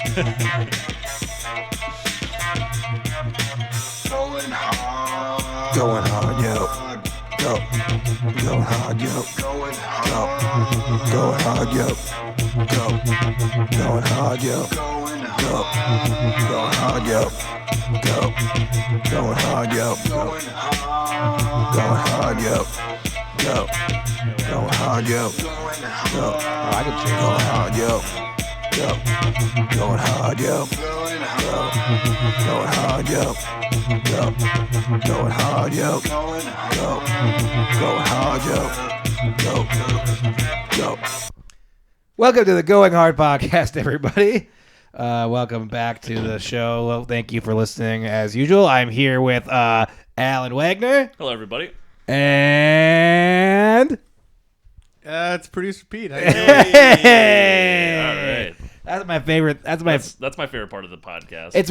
Going hard, yo. Go. Going hard, yo. Go. Going hard, yo. Go. Going hard, yo. Go. Going hard, yo. Go. Going hard, yo. Going hard, yo. Go. Going hard, yo. Go. Oh, I can change Going that. hard, yo. Go. Going hard, yo. Go. Going hard, yo. Go. Going hard, yo. Go. Going hard, yo. Go. Welcome to the Going Hard podcast, everybody. Welcome back to the show. Well, thank you for listening as usual. I'm here with Alan Wagner. Hello, everybody. And... It's producer Pete. Hey! All right. That's my favorite. That's my favorite part of the podcast. It's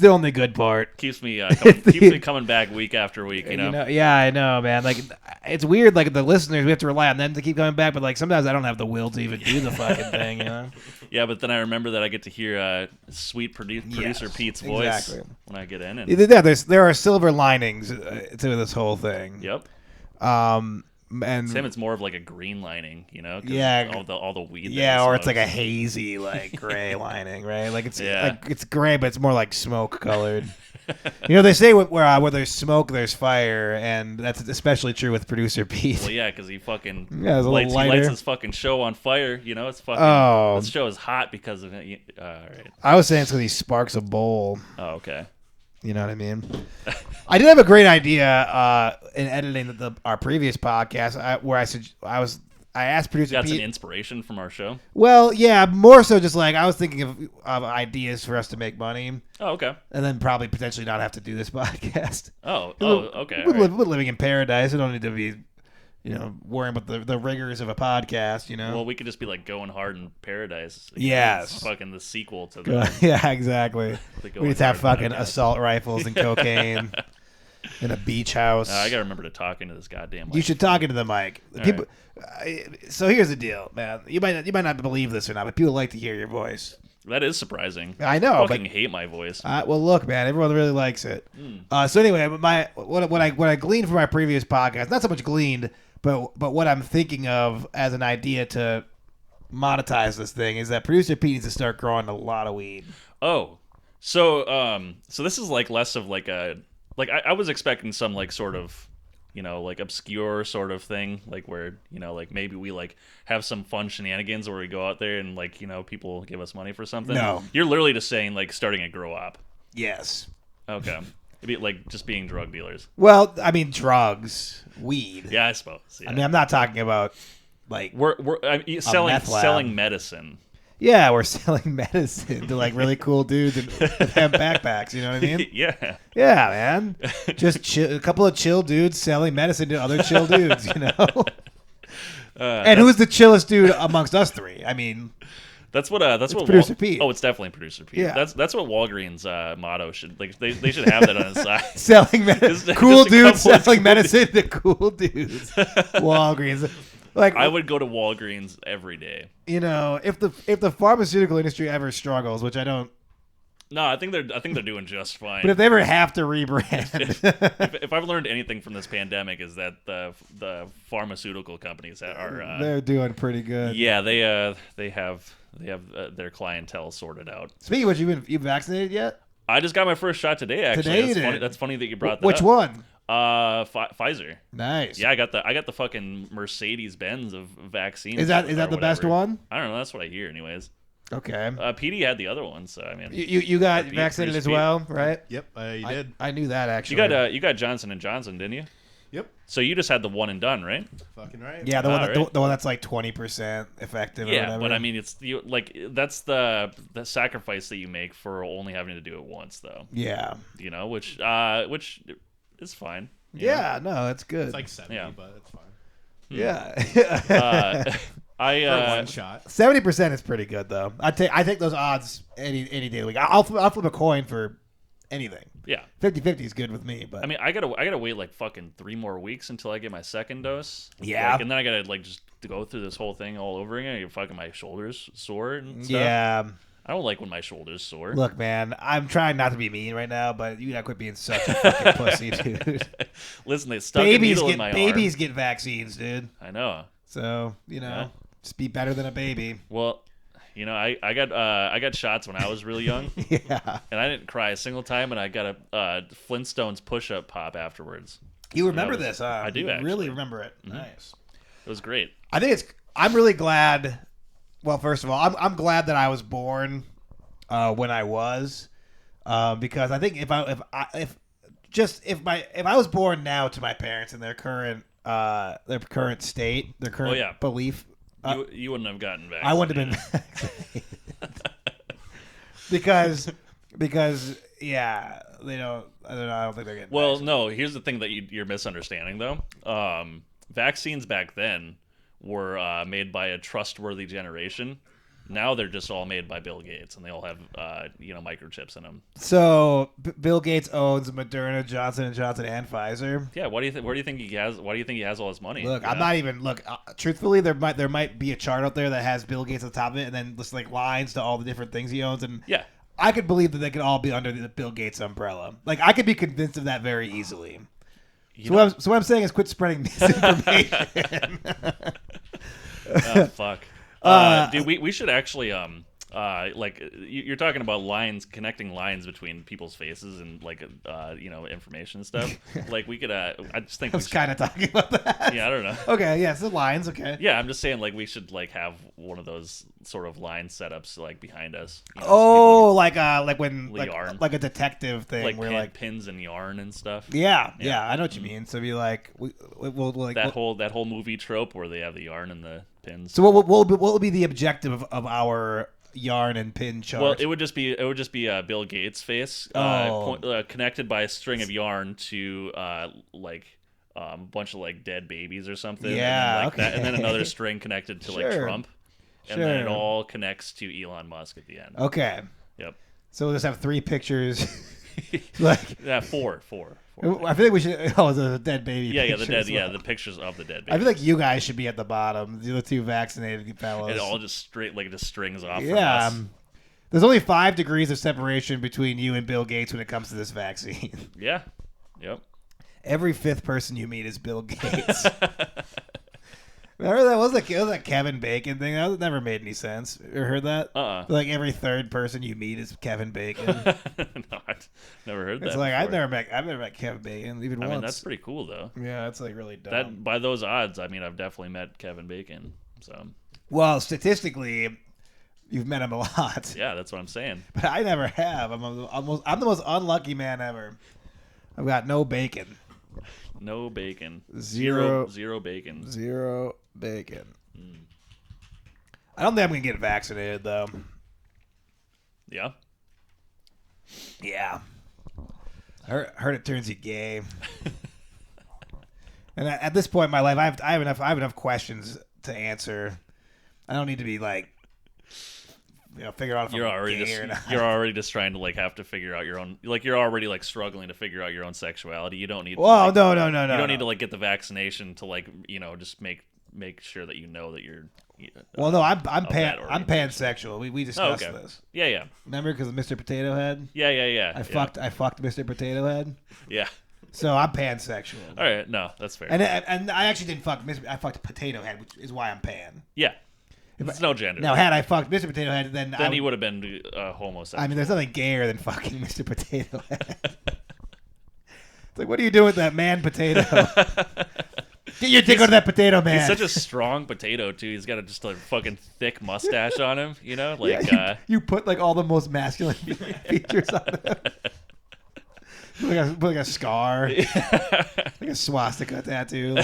the only good part. keeps me keeps me coming back week after week. You know? Yeah, I know, man. Like, it's weird. Like, the listeners, we have to rely on them to keep coming back. But like, sometimes I don't have the will to even do the fucking thing. You know? Yeah, but then I remember that I get to hear sweet producer Pete's voice when I get in. And, Yeah, there are silver linings to this whole thing. yep. And Sam, it's more of like a green lining, you know? 'Cause Yeah. all the weed. yeah, or it's like a hazy, like gray lining, right? Like it's Yeah. like it's gray, but it's more like smoke colored. You know, they say where there's smoke, there's fire, and that's especially true with producer Pete. Well, yeah, because he fucking Yeah, it's a little lights lighter. his fucking show on fire. You know, it's fucking. Oh. This show is hot because of it. All right. I was saying it's because he sparks a bowl. Oh, okay. You know what I mean? I did have a great idea in editing our previous podcast where I asked producer Got some Pete. inspiration from our show. Well, yeah, more so just like I was thinking of ideas for us to make money, Oh, okay. and then probably potentially not have to do this podcast. Oh, okay. We're, all right. we're living in paradise. We don't need to be, worrying about the rigors of a podcast. You know? Well, we could just be like Going Hard in Paradise. Yes. It's fucking the sequel to the. Yeah, exactly. the We Going just have Hard fucking podcast. assault rifles and cocaine in a beach house. I gotta remember to talk into this goddamn. You should talk into the mic. All People. So here's the deal, man. You might not believe this or not, but people like to hear your voice. That is surprising. I know, I fucking but hate my voice. well, look, man. Everyone really likes it. So anyway, what I gleaned from my previous podcast, not so much gleaned, but what I'm thinking of as an idea to monetize this thing is that producer Pete needs to start growing a lot of weed. Oh, so this is like less of like a I was expecting some like sort of. Like obscure sort of thing, like where, like maybe we like have some fun shenanigans where we go out there and like, people give us money for something. No. You're literally just saying like starting a grow op. Yes. Okay. It'd be like just being drug dealers. Well, I mean, drugs, weed. Yeah, I suppose. Yeah. I mean, I'm not talking about like we're selling meth lab. selling medicine. Yeah, we're selling medicine to like really cool dudes and have backpacks. You know what I mean? Yeah. Yeah, man. Just a couple of chill dudes selling medicine to other chill dudes. You know. And who's the chillest dude amongst us three? I mean, that's what producer Pete. Oh, it's definitely producer Pete. Yeah. That's what Walgreens motto should like. They should have that on his side. selling cool just a dudes couple of selling cool medicine to cool dudes. Walgreens. Like I would go to Walgreens every day. If the pharmaceutical industry ever struggles, which I don't. No, I think they're doing just fine. But if they ever have to rebrand, if I've learned anything from this pandemic is that the pharmaceutical companies are they're doing pretty good. yeah, they have their clientele sorted out. Speaking of which, you vaccinated yet? I just got my first shot today. Actually, Today you did? That's funny that you brought that Which up. one? Pfizer. Nice. Yeah, I got the fucking Mercedes Benz of vaccines. Is that or the best whatever. one? I don't know. That's what I hear, anyways. Okay. PD had the other one, so I mean, You got Pete, vaccinated as Pete. well, right? Yep, you did. I knew that actually. you got Johnson and Johnson, didn't you? Yep, So you just had the one and done, right? fucking right. Yeah, the one Alright. the one that's like 20% effective. or Yeah, whatever. but I mean, that's the sacrifice that you make for only having to do it once, though. Yeah. Which is fine. Yeah. No, it's good. It's like 70, Yeah. but it's fine. yeah. For one shot. 70% is pretty good though. I take those odds any day of the week. I'll flip a coin for anything. Yeah. 50-50 is good with me, but I mean, I gotta wait like fucking 3 more weeks until I get my second dose. Yeah. and then I gotta like just to go through this whole thing all over again. Fucking my shoulders sore and stuff. yeah. I don't like when my shoulder's sore. Look, man, I'm trying not to be mean right now, but you gotta quit being such a fucking pussy, dude. Listen, they stuck a needle in my babies arm. get vaccines, dude. I know. So just be better than a baby. Well, I got shots when I was really young. Yeah. And I didn't cry a single time, and I got a Flintstones push-up pop afterwards. You remember this, huh? I do, You actually. really remember it. Mm-hmm. Nice. It was great. I'm really glad. Well, first of all, I'm glad that I was born when I was, because I think if I was born now to my parents in their current state, their current belief, You wouldn't have gotten vaccinated. I wouldn't have been vaccinated. because yeah, they don't. I don't think they're getting. Well, vaccinated. no. Here's the thing that you're misunderstanding, though. Vaccines back then were made by a trustworthy generation. Now they're just all made by Bill Gates, and they all have microchips in them. So Bill Gates owns Moderna, Johnson & Johnson, and Pfizer. Yeah. Where do you think he has? Why do you think he has all his money? Look, I'm not even. Look, truthfully, there might be a chart out there that has Bill Gates at the top of it, and then just like lines to all the different things he owns, and Yeah. I could believe that they could all be under the Bill Gates umbrella. Like I could be convinced of that very easily. So what I'm saying is, quit spreading misinformation. Oh, fuck. Dude, we should actually you're talking about connecting lines between people's faces and information and stuff. Like we could I just think I was kind of talking about that. Yeah, I don't know. Okay, yes, the lines. Okay. Yeah, I'm just saying we should have one of those sort of line setups behind us. Like when yarn. like a detective thing where pins and yarn and stuff. Yeah, I know what you mean. So be like we'll that whole movie trope where they have the yarn and the pins. So what will be the objective of our yarn and pin chart? Well, it would just be Bill Gates' face connected by a string of yarn to a bunch of dead babies or something. Yeah, and then, and then another string connected to Trump, and then it all connects to Elon Musk at the end. Okay. Yep. So we'll just have 3 pictures. Four. I feel like we should. Oh, the dead baby. Yeah, the dead. Well. Yeah, the pictures of the dead baby. I feel like you guys should be at the bottom. The 2 vaccinated fellows. It all just strings off. Yeah. From us. There's only 5 degrees of separation between you and Bill Gates when it comes to this vaccine. Yeah. Yep. Every 5th person you meet is Bill Gates. Remember that was that Kevin Bacon thing? That never made any sense. You ever heard that? Like every 3rd person you meet is Kevin Bacon. No, I've never heard that. It's like before. I've never met Kevin Bacon even once. I mean, that's pretty cool though. Yeah, that's really dumb. That by those odds, I mean, I've definitely met Kevin Bacon. So. Well, statistically, you've met him a lot. Yeah, that's what I'm saying. But I never have. I'm the most unlucky man ever. I've got no bacon. No bacon. Zero bacon. Zero bacon. I don't think I'm gonna get vaccinated though. Yeah. Yeah. Heard it turns you gay. And at this point in my life, I have enough questions to answer. I don't need to be figure out if You're I'm already gay just or not. you're already just trying to have to figure out your own. You're already struggling to figure out your own sexuality. You don't need. Well, no. You don't need to get the vaccination to just make sure that that you're. Well, no, I'm pansexual. We discussed this. Yeah. Remember, because of Mr. Potato Head. Yeah. I fucked Mr. Potato Head. Yeah. So I'm pansexual. All right, no, that's fair. And I actually didn't fuck I fucked Potato Head, which is why I'm pan. Yeah. It's no gender. Now, had I fucked Mr. Potato Head, then he would have been homosexual. I mean, there's nothing gayer than fucking Mr. Potato Head. It's like, what are you doing with that man potato? Get your dick on that potato, man. He's such a strong potato too. He's got just a fucking thick mustache on him. You put all the most masculine features on him. Like a scar, like a swastika tattoo.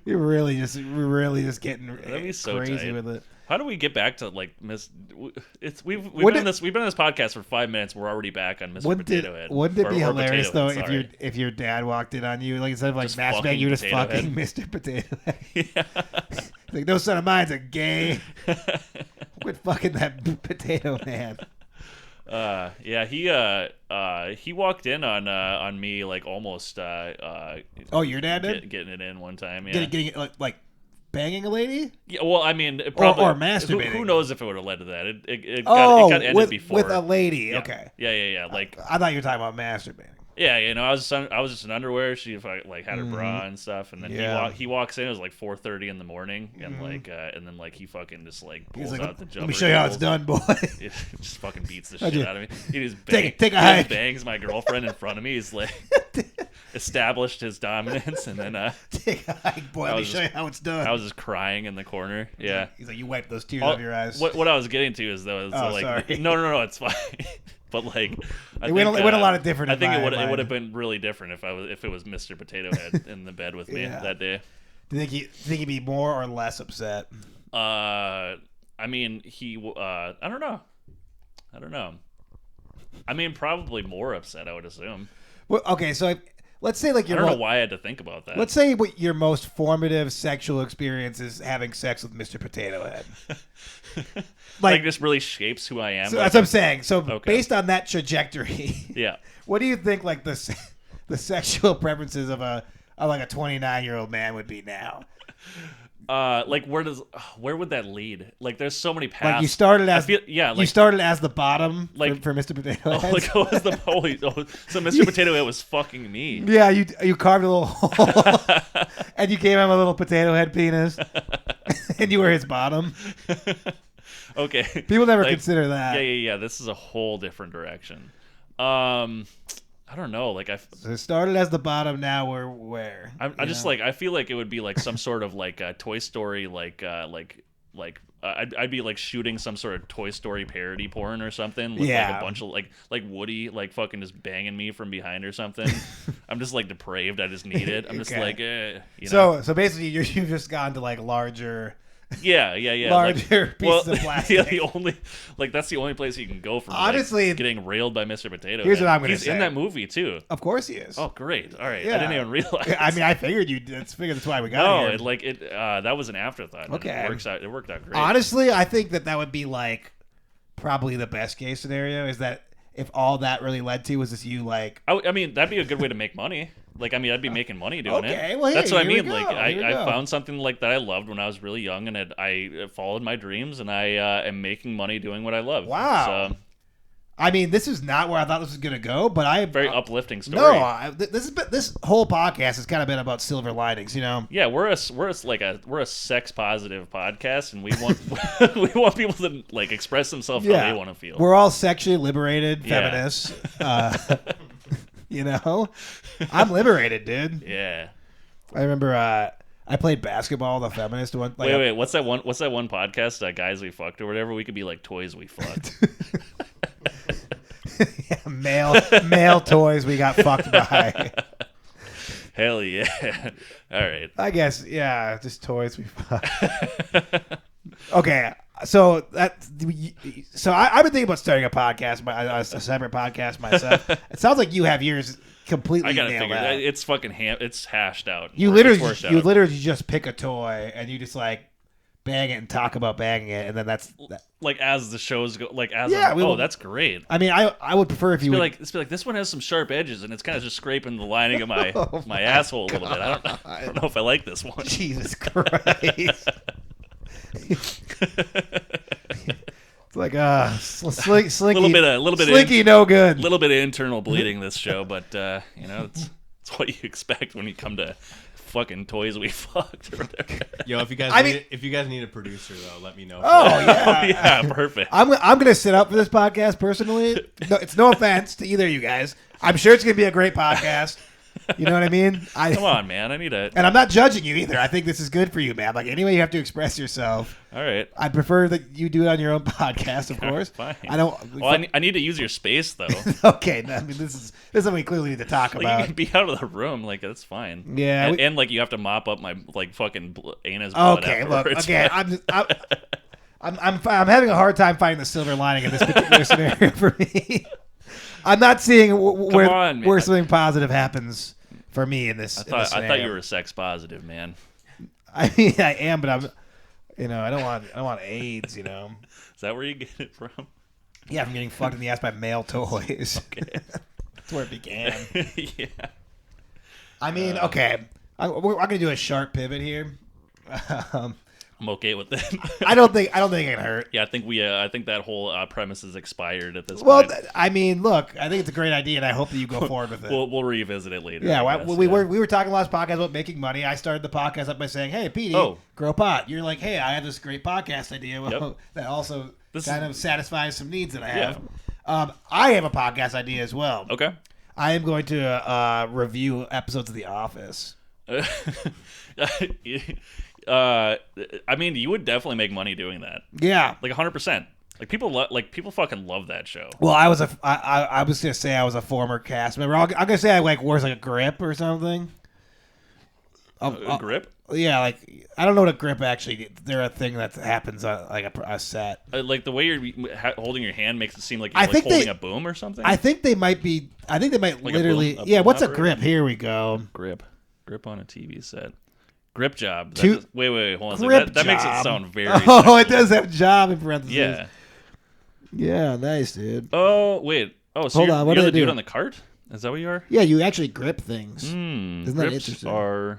You're really just getting That'd be so crazy tight. with it. How do we get back to we've been on this podcast for 5 minutes. We're already back on Mr. Potato Head. Wouldn't it be hilarious Potato though Head, if your dad walked in on you instead of Just masturbating, fucking you just Potato fucking Head. Mr. Potato Head? Like, no son of mine's a gay. Quit fucking that potato man. He walked in on me almost Oh, your dad did? getting it in one time. Yeah. Getting it banging a lady? Yeah, well, I mean, it probably, or masturbating. Who knows if it would have led to that? It Oh, got ended with, before. with a lady. Yeah. Okay. Yeah. Like, I thought you were talking about masturbating. yeah, I was just in underwear. She had her bra and stuff, and then he walks in. It was like 4:30 in the morning, and and then he fucking just pulls out the jumper. Let me show you how it's done, boy. It just fucking beats the shit out of me. He just take a hike. Bangs my girlfriend in front of me. He's like established his dominance, and then take a hike, boy. Let me show you how it's done. I was just crying in the corner. Yeah. He's like, you wipe those tears out of your eyes. What I was getting to is though, sorry. No, it's fine. But it went a lot of different. I think it would have been really different if it was Mr. Potato Head in the bed with me that day. Do you think he'd be more or less upset? I mean, I don't know. I mean, probably more upset, I would assume. Well, okay, so let's say I don't know why I had to think about that. Let's say what your most formative sexual experience is having sex with Mr. Potato Head. Like this really shapes who I am. So that's what I'm saying. So Okay. based on that trajectory, Yeah. what do you think the sexual preferences of a 29-year-old man would be now? Where would that lead? Like, there's so many paths. Like you started as you started as the bottom for Mr. Potato Head. So Mr. Potato Head was fucking me. Yeah, you carved a little hole, and you gave him a little potato head penis, and you were his bottom. Okay. People never consider that. Yeah. This is a whole different direction. I don't know. So it started as the bottom. Now we're where? I feel like it would be like some sort of Toy Story I'd be shooting some sort of Toy Story parody porn or something with a bunch of like Woody fucking just banging me from behind or something. I'm just depraved. I just need it. I'm just So basically you've just gone to larger. Yeah. Larger pieces of plastic. Yeah, that's the only place you can go from honestly getting railed by Mr. Potato Here's Head. what I'm going to say. say. He's in that movie too. Of course he is. Oh, great. All right. Yeah. I didn't even realize. I mean, I figured you did. That's why we got here. That was an afterthought. Okay. It worked out great. Honestly, I think that would be probably the best case scenario is that if all that really led to was just you I mean, that'd be a good way to make money. I'd be making money doing it. Okay, well, that's what I mean. I found something that I loved when I was really young, and I followed my dreams, and I am making money doing what I love. Wow. So, I mean, this is not where I thought this was gonna go, but very uplifting story. No, this whole podcast has kind of been about silver linings, Yeah, we're a sex positive podcast, and we want people to express themselves how they want to feel. We're all sexually liberated feminists. I'm liberated, dude. Yeah. I remember I played basketball, the feminist one. Wait, what's that one podcast, Guys We Fucked or whatever? We could be like Toys We Fucked. Yeah, male toys we got fucked by. Hell yeah. All right. I guess, yeah, just toys we fucked. Okay. So I've been thinking about starting a podcast, a separate podcast myself. It sounds like you have yours completely nailed out. It's fucking it's hashed out. You literally just pick a toy and you just bang it and talk about banging it, and then that's as the shows go. That's great. I mean, I would prefer if you would it's be like this one has some sharp edges and it's kind of just scraping the lining of my my asshole a little bit. I don't know if I like this one. Jesus Christ. It's Slinky. A little bit Slinky, no good. A little bit of internal bleeding this show, but it's what you expect when you come to fucking Toys We Fucked or whatever. Yo, if you guys need a producer though, let me know. Oh yeah, oh, yeah, perfect. I'm gonna sit up for this podcast personally. No, it's no offense to either of you guys. I'm sure it's gonna be a great podcast. You know what I mean? Come on, man. I need a. And I'm not judging you either. I think this is good for you, man. Anyway, you have to express yourself. All right. I'd prefer that you do it on your own podcast, of course. Fine. I don't. Well, I need to use your space though. Okay. No, I mean, this is something we clearly need to talk about. You can be out of the room. That's fine. Yeah. And you have to mop up my fucking anus blood. Okay. Afterwards. Look. Okay. I'm having a hard time finding the silver lining in this particular scenario for me. I'm not seeing where something positive happens for me in this. I thought you were sex positive, man. I mean, I am, but I'm. I don't want AIDS. Is that where you get it from? Yeah, I'm getting fucked in the ass by male toys. Okay. That's where it began. Yeah. I mean, okay. I'm gonna do a sharp pivot here. I'm okay with it. I don't think it can hurt. Yeah, I think I think that whole premise is expired at this Well, point. I mean, look, I think it's a great idea, and I hope that you go forward with it. We'll revisit it later. Yeah, I guess, we were talking last podcast about making money. I started the podcast up by saying, "Hey, Petey, grow pot." You're like, "Hey, I have this great podcast idea that also of satisfies some needs that I have." Yeah. I have a podcast idea as well. Okay. I am going to review episodes of The Office. I mean, you would definitely make money doing that. Yeah, like 100%. Like people fucking love that show. Well, I was gonna say I was a former cast member. I'm gonna say I wears like a grip or something. A grip? Yeah, like I don't know what a grip actually. They're a thing that happens on like a set. Like the way you're holding your hand makes it seem like you're holding a boom or something. I think they might like literally. A boom what's operator? a grip? Here we go. Grip on a TV set. Grip job. Wait, hold on. Grip that makes it sound very. Oh, sexual. It does have job in parentheses. Yeah. Yeah, nice, dude. Oh wait. Oh, so you're the dude on the cart? Is that what you are? Yeah, you actually grip things. Isn't that interesting? Are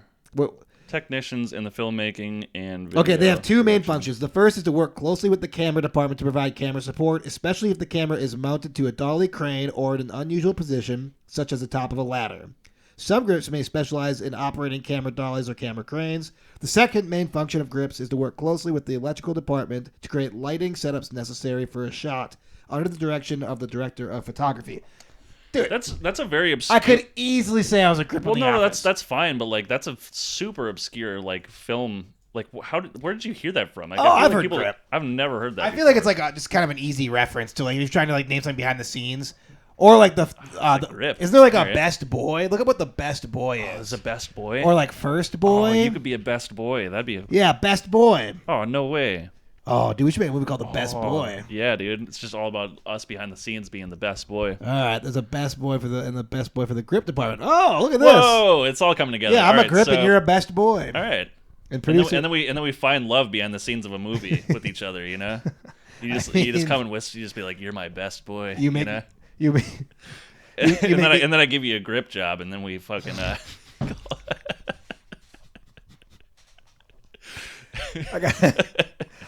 technicians in the filmmaking and video. Okay, they have two main functions. The first is to work closely with the camera department to provide camera support, especially if the camera is mounted to a dolly crane or in an unusual position, such as the top of a ladder. Some grips may specialize in operating camera dollies or camera cranes. The second main function of grips is to work closely with the electrical department to create lighting setups necessary for a shot under the direction of the director of photography. Dude, that's a very obscure. I could easily say I was a grip. Well, no, that's fine, but like that's a super obscure like film. Like, where did you hear that from? Like, I've heard grip. I've never heard that. I feel like it's like just kind of an easy reference to like if you're trying to like name something behind the scenes. Or like the grip. Isn't there like a best boy? Look at what the best boy is. Is a best boy? Or like first boy? Oh, you could be a best boy. That'd be best boy. Oh, no way. Oh, dude, we should make a movie called The Best Boy. Yeah, dude. It's just all about us behind the scenes being the best boy. All right, there's a best boy for the best boy for the grip department. Oh, look at this. Whoa, it's all coming together. Yeah, I'm a grip and you're a best boy. All right. And then we find love behind the scenes of a movie with each other, you know? You just come and whisper, you just be like, "You're my best boy." You know? And then I give you a grip job, and then we fucking.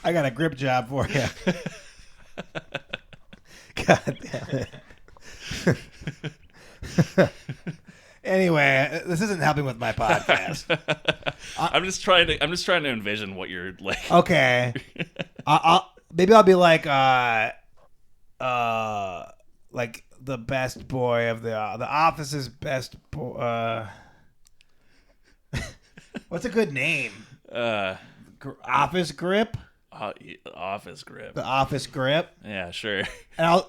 I got a grip job for you. God damn it. Anyway, this isn't helping with my podcast. I'm just trying to envision what you're like. Okay, maybe I'll be like the best boy of the office's best boy. What's a good name? Office grip. Office grip. The office grip. Yeah, sure. And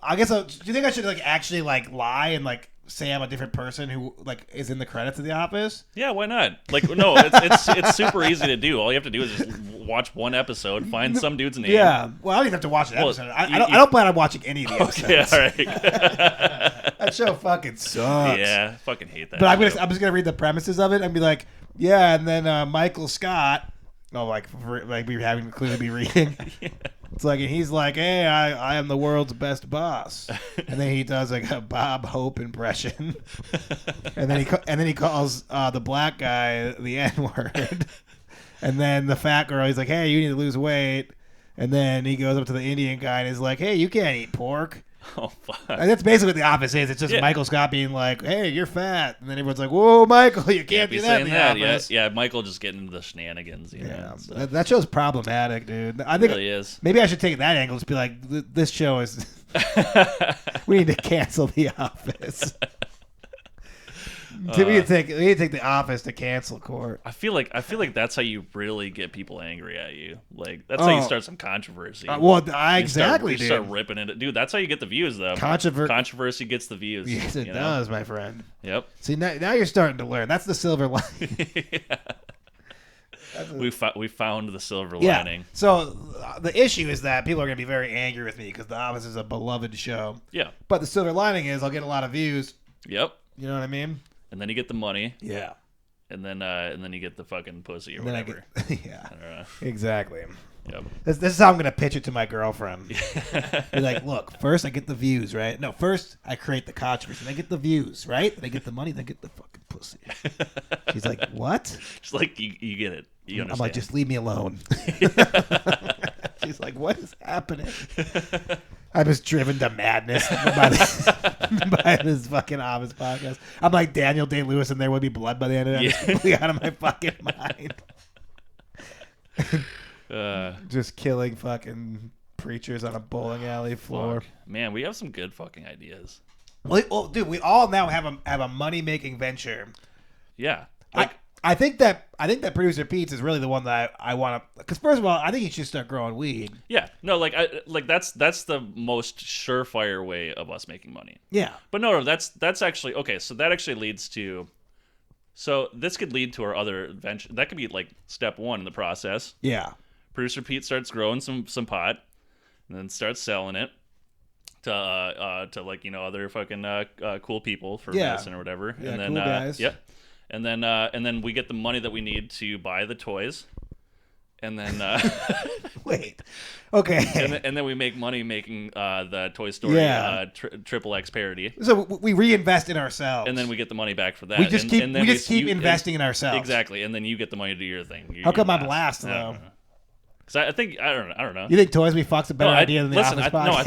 I guess. Do you think I should like actually like lie and like say I'm a different person who like is in the credits of The Office? Yeah, why not? Like, no, it's super easy to do. All you have to do is just watch one episode, find some dude's name. Yeah. Well, I don't even have to watch an episode. I don't plan on watching any of the episodes. Yeah, all right. That show fucking sucks. Yeah, I fucking hate that. But I'm just gonna read the premises of it and be like, yeah, and then Michael Scott. Oh, like we haven't clearly be reading. Yeah. It's like, and he's like, hey, I am the world's best boss, and then he does like a Bob Hope impression, and then he calls the black guy the N-word, and then the fat girl, he's like, hey, you need to lose weight, and then he goes up to the Indian guy and is like, hey, you can't eat pork. Oh, fuck. And that's basically what The Office is. It's just Michael Scott being like, hey, you're fat. And then everyone's like, whoa, Michael, you can't do that in The Office. Yeah, Michael just getting into the shenanigans. You know, so. That show's problematic, dude. I think it really is. Maybe I should take that angle. Just be like, this show is... we need to cancel The Office. We need to take The Office to cancel court. I feel like that's how you really get people angry at you. Like that's how you start some controversy. Exactly, dude. Start ripping it, dude. That's how you get the views, though. Controversy gets the views. Yes, it does, my friend. Yep. See, now you're starting to learn. That's the silver lining. We found the silver lining. So the issue is that people are going to be very angry with me because The Office is a beloved show. Yeah. But the silver lining is I'll get a lot of views. Yep. You know what I mean? And then you get the money. Yeah. And then you get the fucking pussy or whatever. Yeah. Exactly. Yep. This is how I'm gonna pitch it to my girlfriend. Be like, look, first I get the views, right? No, first I create the controversy. Then I get the views, right? Then I get the money. Then I get the fucking pussy. She's like, what? Just like you get it. You understand? I'm like, just leave me alone. She's like, what is happening? I was driven to madness by this fucking Office podcast. I'm like Daniel Day-Lewis, and There Would Be Blood by the end of it. I'm just completely out of my fucking mind. Just killing fucking preachers on a bowling alley floor. Fuck. Man, we have some good fucking ideas. Well, dude, we all now have a money making venture. Yeah. I think that Producer Pete's is really the one that I want to. Because first of all, I think he should start growing weed. Yeah, no, that's the most surefire way of us making money. Yeah, but no, that's actually okay. So that actually leads to. So this could lead to our other venture. That could be like step one in the process. Yeah. Producer Pete starts growing some pot, and then starts selling it to other fucking cool people for medicine or whatever. Yeah, and then cool guys. Yep. And then we get the money that we need to buy the toys, and then wait, okay, and then we make money making the Toy Story Triple X parody. So we reinvest in ourselves, and then we get the money back for that. We just keep investing in ourselves. Exactly, and then you get the money to do your thing. How come I'm last though? Because I don't know. You think Toys We Fuck's a better idea than the Office podcast? No, I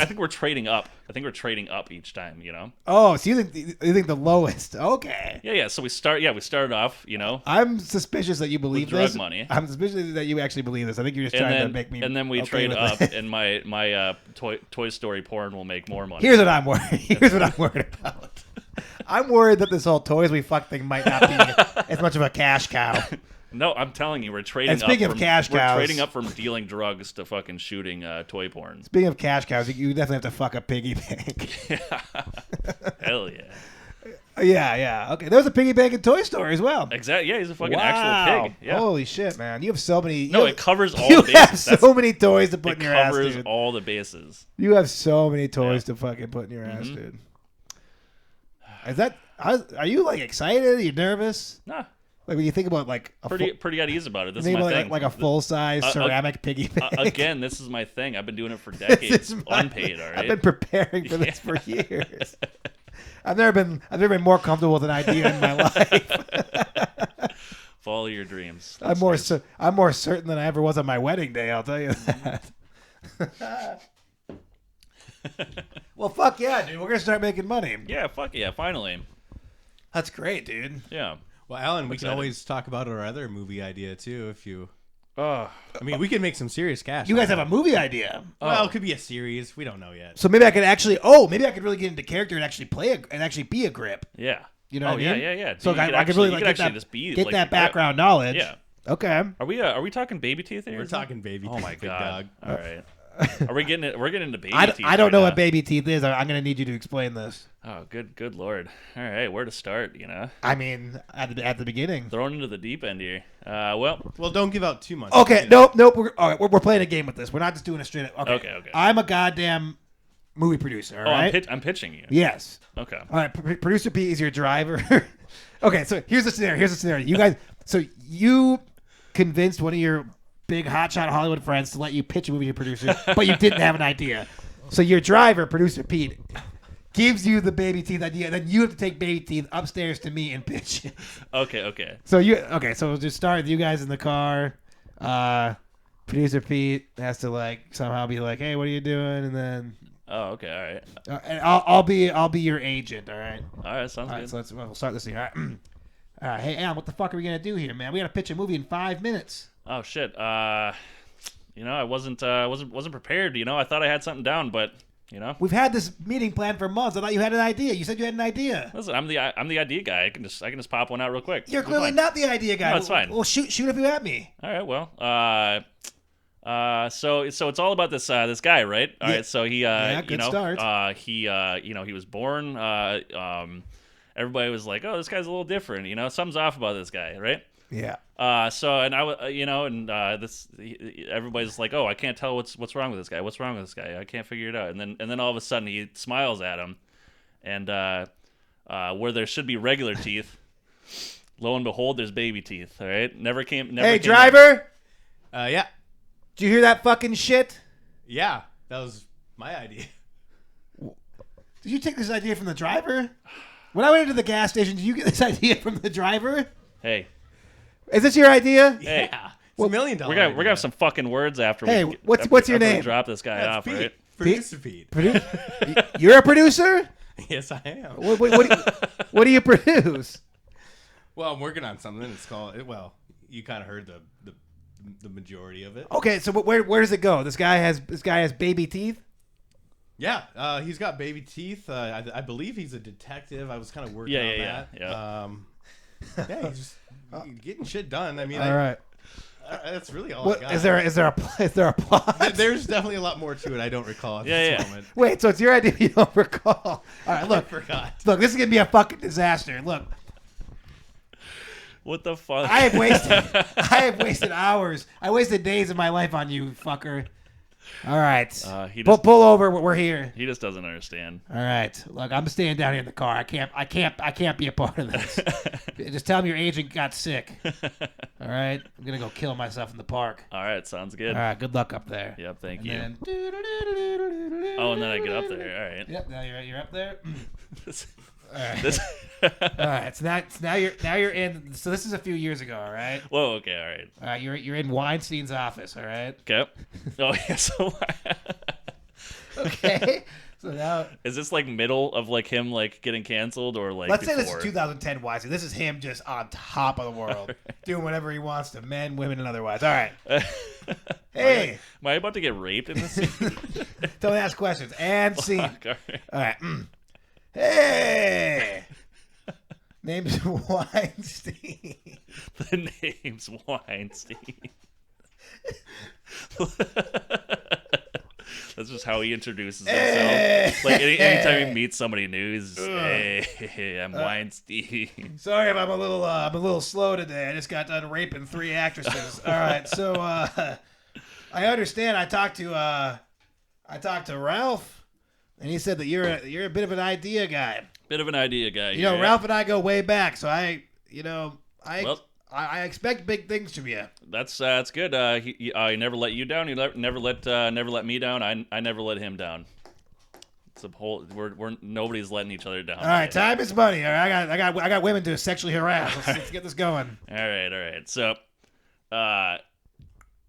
think we're trading up. I think we're trading up each time. You know. Oh, so you think the lowest? Okay. Yeah. So we started off. You know. I'm suspicious that you believe with this. Drug money. I'm suspicious that you actually believe this. I think you're just trying to make me. And then we trade up, and my Toy Story porn will make more money. Here's what I'm worried about. I'm worried that this whole Toys We Fuck thing might not be as much of a cash cow. No, I'm telling you, we're trading. And speaking up of cash cows, we're trading up from dealing drugs to fucking shooting toy porn. Speaking of cash cows, you definitely have to fuck a piggy bank. Hell yeah. Yeah. Okay, there was a piggy bank in Toy Story as well. Exactly. Yeah, he's a fucking actual pig. Yeah. Holy shit, man! You have so many. It covers all the bases. You have so many toys to put in your ass, dude. It covers all the bases. You have so many toys to fucking put in your ass, dude. Are you like excited? Are you nervous? Nah. Like when you think about like pretty at ease about it. This is my thing. Like a full size ceramic piggy bank. Again, this is my thing. I've been doing it for decades, unpaid. All right. I've been preparing for this for years. I've never been more comfortable with an idea in my life. Follow your dreams. I'm more certain than I ever was on my wedding day. I'll tell you that. Well, fuck yeah, dude. We're gonna start making money. Yeah, fuck yeah. Finally. That's great, dude. Yeah. Well, Alan, we can always talk about our other movie idea too. If you, I mean, we can make some serious cash. You guys have a movie idea. Well, it could be a series. We don't know yet. So maybe I could actually. Maybe I could really get into character and actually be a grip. Yeah. You know what I mean? Yeah. So I could really get that background knowledge. Yeah. Okay. Are we talking baby teeth here? We're talking baby teeth. Oh my god. Dog. All right. We're getting into baby teeth. I don't know what baby teeth is. I'm going to need you to explain this. Oh, good lord. All right, where to start, you know? I mean, at the beginning. Thrown into the deep end here. Well, don't give out too much. Okay, nope. We're playing a game with this. We're not just doing a straight up. Okay. I'm a goddamn movie producer, all right? I'm pitching you. Yes. Okay. All right, Producer Pete is your driver. Okay, so here's the scenario. You guys, so you convinced one of your big hotshot Hollywood friends to let you pitch a movie to producer, but you didn't have an idea. So your driver, Producer Pete, gives you the baby teeth idea, and then you have to take baby teeth upstairs to me and pitch it. Okay. So we'll just start with you guys in the car. Producer Pete has to like somehow be like, "Hey, what are you doing?" And then oh, okay, all right. And I'll be your agent. All right. All right, sounds good. So we'll start this thing. All right. Hey, Alan, what the fuck are we gonna do here, man? We gotta pitch a movie in 5 minutes. Oh shit. I wasn't prepared. I thought I had something down, but we've had this meeting planned for months. I thought you had an idea. You said you had an idea. Listen, I'm the idea guy. I can just pop one out real quick. You're clearly not the idea guy. No, it's fine. Well, shoot if you at me. All right. Well, so it's all about this guy, right? All right. So he good start. He was born. Everybody was like, oh, this guy's a little different. Something's off about this guy, right? Yeah. Everybody's like, oh, I can't tell what's wrong with this guy. What's wrong with this guy? I can't figure it out. And then all of a sudden he smiles at him, and where there should be regular teeth, lo and behold, there's baby teeth. All right, never came. Hey, driver. Yeah. Did you hear that fucking shit? Yeah, that was my idea. Did you take this idea from the driver? When I went into the gas station, did you get this idea from the driver? Hey. Is this your idea? Hey, Yeah. It's $1 million. we're gonna have some fucking words after. Hey, we, what's after, your after we name? drop this guy off, Pete. right? Producer Pete. You're a producer? Yes, I am. What do you produce? Well, I'm working on something. It's called. Well, you kind of heard the majority of it. Okay, so where does it go? This guy has baby teeth. Yeah, he's got baby teeth. I believe he's a detective. I was kind of working on that. Yeah. Yeah, he's just getting shit done. I mean, All right. That's really all What I got. is there a plot? There's definitely a lot more to it. I don't recall at this moment. Wait, so it's your idea you don't recall? All right, look. I forgot. Look, this is gonna be a fucking disaster. Look, What the fuck? I have wasted hours. I wasted days of my life on you, fucker. All right, pull over. We're here. He just doesn't understand. All right, look, I'm staying down here in the car. I can't be a part of this. Just tell me your agent got sick. All right, I'm gonna go kill myself in the park. All right, sounds good. All right, good luck up there. Yep, thank you. And Oh, and then I get up there. All right. Yep, now you're up there. This- All right. this- All right, so now you're in. So this is a few years ago, all right? Whoa. Okay. All right. All right, you're in Weinstein's office, all right? Okay. Oh yeah. So Okay. So now is this like middle of like him like getting canceled or like? let's say before? this is 2010 Weinstein. This is him just on top of the world, doing whatever he wants to men, women, and otherwise. All right. Hey, Am I about to get raped in this scene? don't ask questions. And scene. Fuck, all right. All right. Hey. Name's Weinstein. The name's Weinstein. That's just how he introduces himself. Like anytime he meets somebody new, he's just, hey, I'm Weinstein. Sorry if I'm a little slow today. I just got done raping 3 actresses. All right, so I understand. I talked to Ralph, and he said that you're a bit of an idea guy. Bit of an idea guy. You know, yeah. Ralph and I go way back, so I expect big things from you. That's good. He never let you down. He never let me down. I never let him down. It's a whole. We're nobody's letting each other down. All right, time is money. All right, I got women to sexually harass. Let's get this going. All right. So,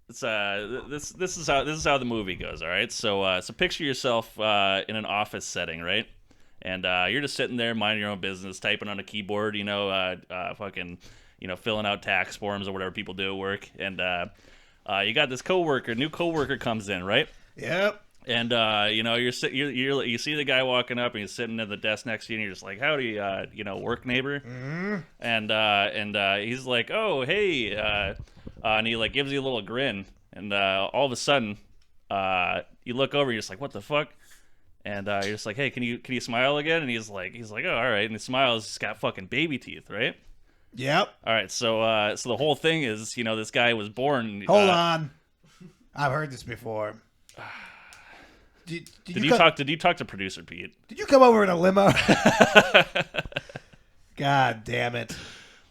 this is how the movie goes. All right. So picture yourself in an office setting, right? And you're just sitting there minding your own business, typing on a keyboard, fucking, filling out tax forms or whatever people do at work. And you got this new coworker comes in, right? Yep. And you see the guy walking up and he's sitting at the desk next to you, and you're just like, howdy, work neighbor. Mm-hmm. And he's like, oh hey, and he like gives you a little grin, and all of a sudden, you look over, and you're just like, what the fuck? And you're just like, hey, can you smile again? And he's like, oh, all right. And he smiles. He's got fucking baby teeth, right? Yep. All right. So the whole thing is, this guy was born. Hold on. I've heard this before. Did you talk to producer Pete? Did you come over in a limo? God damn it!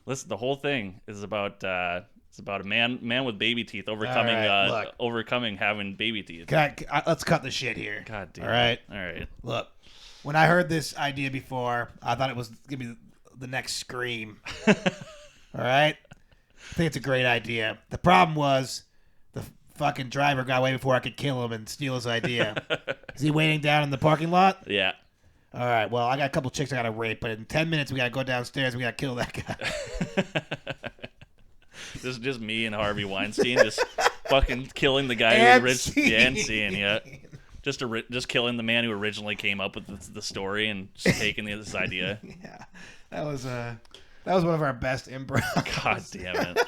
Listen, the whole thing is about it's about a man with baby teeth overcoming having baby teeth. Let's cut the shit here. God damn. All right. All right. Look, when I heard this idea before, I thought it was gonna be the next Scream. All right. I think it's a great idea. The problem was the fucking driver got away before I could kill him and steal his idea. Is he waiting down in the parking lot? Yeah. All right. Well, I got a couple chicks I gotta rape, but in 10 minutes we gotta go downstairs. We gotta kill that guy. This is just me and Harvey Weinstein just fucking killing the guy And who scene. yeah. Just killing the man who originally came up with the story and just taking this idea. Yeah, that was one of our best improv. God damn it.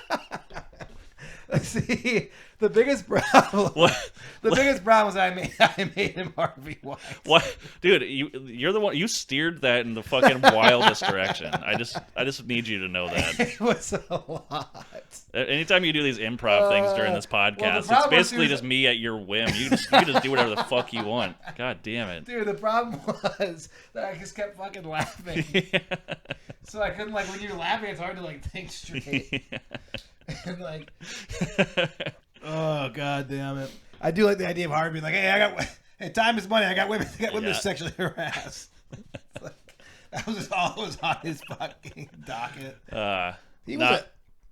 See, the biggest problem. What? The biggest problem was I made him Harvey Weinstein. What, dude? You're the one. You steered that in the fucking wildest direction. I just need you to know that. It was a lot. Anytime you do these improv things during this podcast, problem it's basically was- just me at your whim. You can just do whatever the fuck you want. God damn it. Dude, the problem was that I just kept fucking laughing. So I couldn't, when you're laughing, it's hard to think straight. And oh god damn it! I do like the idea of Harvey being like, hey, time is money. I got women to sexually harass. That was just all that was on his fucking docket.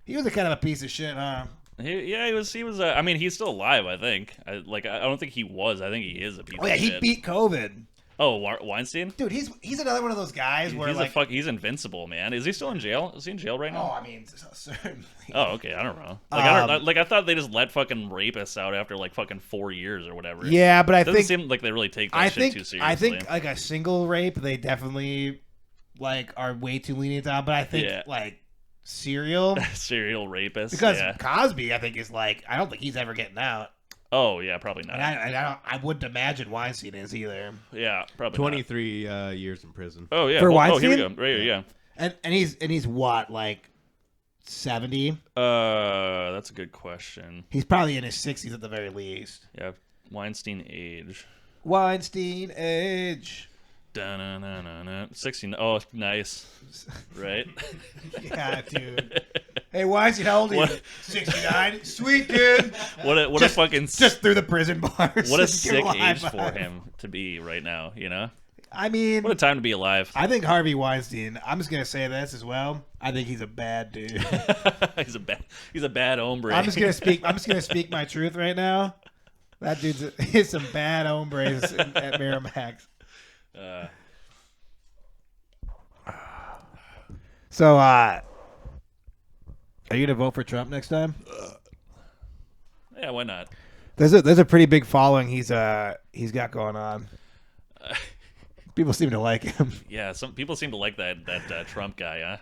He He was a kind of a piece of shit, huh? He was. I mean, he's still alive. I think. I don't think he was. I think he is a piece. Oh yeah, of he shit. beat COVID. Oh, Weinstein. Dude, he's another one of those guys where He's invincible, man. Is he still in jail? Is he in jail right now? Oh, I mean, certainly. Oh, okay. I don't know. I thought they just let fucking rapists out after like fucking 4 years or whatever. Yeah, but I Doesn't think seem like they really take that shit too seriously. I think like a single rape, they definitely like are way too lenient on. But I think like serial rapists because Cosby, I think is like I don't think he's ever getting out. Oh yeah, probably not. And I wouldn't imagine Weinstein is either. Yeah, probably 23 years in prison. Oh yeah, for Weinstein. Oh, here we go. Right here, yeah. And he's what, like 70? That's a good question. He's probably in his 60s at the very least. Yeah, Weinstein age. 16. Oh, nice. Right? Yeah, dude. Hey, Weinstein, how old are you? 69. Sweet, dude. What a fucking just through the prison bars. What a sick age for him to be right now, you know? I mean, what a time to be alive. I think Harvey Weinstein, I'm just gonna say this as well. I think he's a bad dude. he's a bad hombre. I'm just gonna speak my truth right now. That he's some bad hombres at Miramax. So, are you gonna vote for Trump next time? Yeah, why not? There's a pretty big following he's got going on. People seem to like him. Yeah, some people seem to like that Trump guy, huh?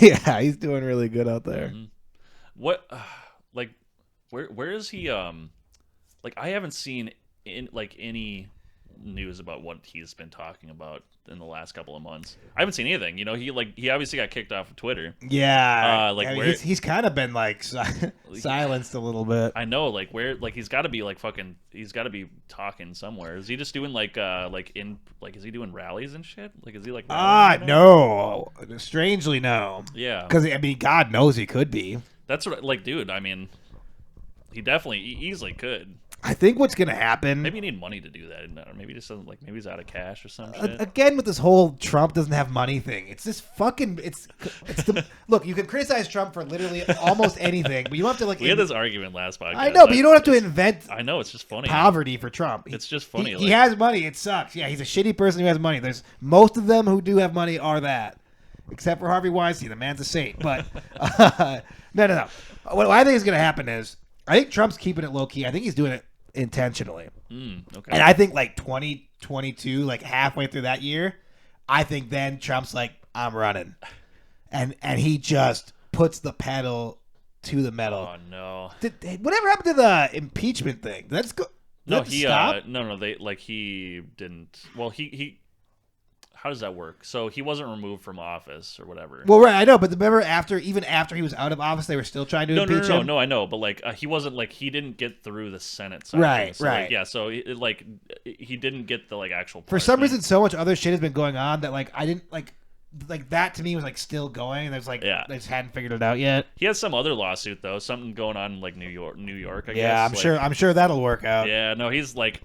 Yeah, he's doing really good out there. Mm-hmm. What, like, where is he? Like, I haven't seen any news about what he's been talking about in the last couple of months. I haven't seen anything. You know, he obviously got kicked off of Twitter. Yeah, where he's kind of been like silenced a little bit. I know, like where, like he's got to be like fucking. He's got to be talking somewhere. Is he just doing is he doing rallies and shit? Like, is he like? No, strangely no. Yeah, because I mean, God knows he could be. That's what, dude. I mean, he easily could. I think what's gonna happen. Maybe you need money to do that, or maybe just maybe he's out of cash or some shit. Again, with this whole Trump doesn't have money thing, it's this fucking. It's the look. You can criticize Trump for literally almost anything, but you don't have to like. We had this argument last podcast. I know, but you don't have to invent. I know, it's just funny. Poverty for Trump. It's just funny. He has money. It sucks. Yeah, he's a shitty person who has money. There's most of them who do have money are that, except for Harvey Weinstein. The man's a saint. But no. What I think is gonna happen is I think Trump's keeping it low key. I think he's doing it intentionally. Okay. And I think like 2022, like halfway through that year, I think then Trump's like, I'm running. And he just puts the pedal to the metal. Oh no. Whatever happened to the impeachment thing? Let's go. No, he didn't. Well, he how does that work? So he wasn't removed from office or whatever. Well, right, I know, but remember, even after he was out of office, they were still trying to impeach him. No, I know, but like he wasn't he didn't get through the Senate side. Right, so, right. So he didn't get the actual. For some reason, so much other shit has been going on that I didn't like that to me was still going. And there's they just hadn't figured it out yet. He has some other lawsuit though, something going on in New York. I guess. Yeah, I'm sure that'll work out. Yeah, no, he's like.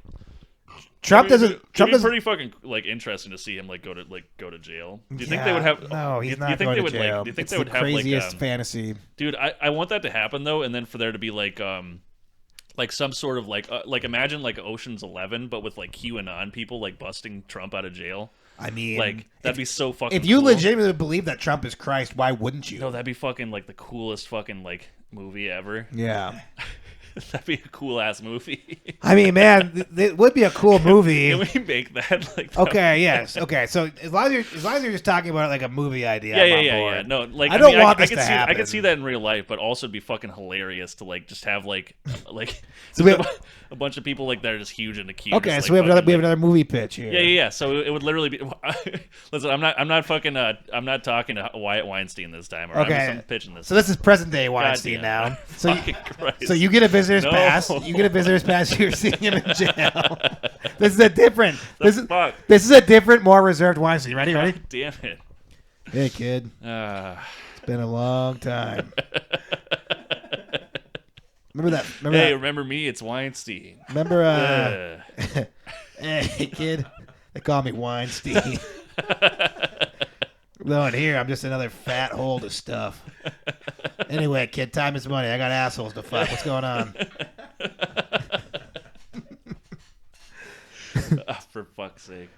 Trump doesn't. Pretty fucking interesting to see him go to jail. Do you think they would have? No, he's not going to jail. Do you think it's they would the have craziest fantasy? Dude, I want that to happen though, and then for there to be like some sort of imagine like Ocean's 11, but with like QAnon people busting Trump out of jail. I mean, that'd be so fucking. If you cool. legitimately believe that Trump is Christ, why wouldn't you? No, that'd be fucking the coolest fucking movie ever. Yeah. That'd be a cool ass movie. I mean, man, it would be a cool movie. Can we make that Okay, yes, okay. So as long as you're just talking about it like a movie idea, yeah. No, I don't want this to I happen. could see that in real life, but also it'd be fucking hilarious to just have so we have, a bunch of people that are just huge into Q. Okay, so we have another movie pitch here. Yeah. So it would literally be. Listen, I'm not talking to Wyatt Weinstein this time. Okay, I'm pitching this. So this is present day Weinstein now. So you get a visitor's pass. You get a visitor's pass. You're seeing him in jail. This is a different. This is a different, more reserved Weinstein. Ready? God damn it. Hey, kid. It's been a long time. Remember me? It's Weinstein. Remember? Hey, kid. They call me Weinstein. No, in here, I'm just another fat hole to stuff. Anyway, kid, time is money. I got assholes to fuck. What's going on? For fuck's sake.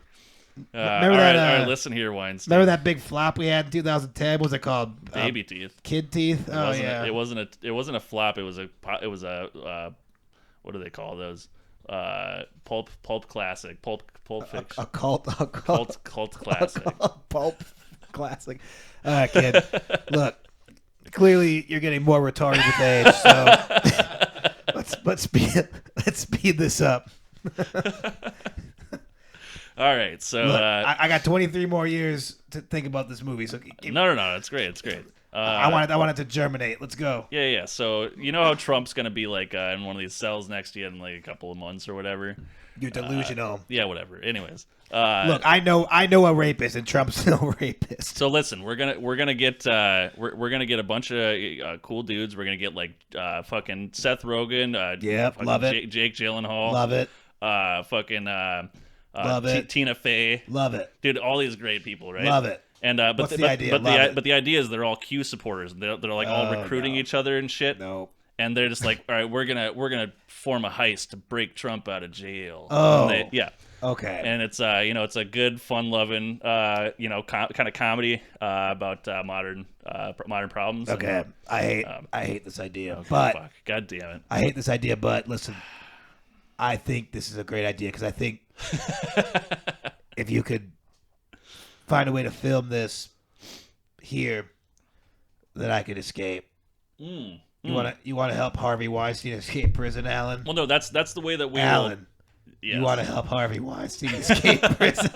Remember all that? right, all right, listen here, Weinstein. Remember that big flop we had in 2010? What was it called? Baby teeth. Kid teeth. Oh yeah. It wasn't a flop. It was a what do they call those? Pulp classic. Pulp fiction. A cult Classic. Pulp classic. All right, kid. Look, clearly you're getting more retarded with age. So let's speed this up. All right, so Look, I got 23 more years to think about this movie. So no, it's great. It's great. I want it to germinate. Let's go. Yeah. So you know how Trump's gonna be like in one of these cells next to you in like a couple of months or whatever. You're delusional. Yeah, whatever. Anyways, look, I know a rapist, and Trump's no rapist. So listen, we're gonna get a bunch of cool dudes. We're gonna get like fucking Seth Rogen. Fucking love it. Jake Gyllenhaal. Love it. Love it. Tina Fey. Love it. Dude, all these great people, right? Love it. And What's the idea? But the idea is they're all Q supporters. They're like all recruiting each other and shit. No. And they're just like, all right, we're gonna form a heist to break Trump out of jail. Oh. Yeah. Okay. And it's it's a good, fun-loving kind of comedy about modern problems. Okay. And, I hate this idea, okay, but fuck. God damn it. I hate this idea, but listen, I think this is a great idea because I think if you could find a way to film this here, then I could escape. You want to help Harvey Weinstein escape prison, Alan? Well, no, that's the way that we Alan. Yes. You want to help Harvey Weinstein escape prison?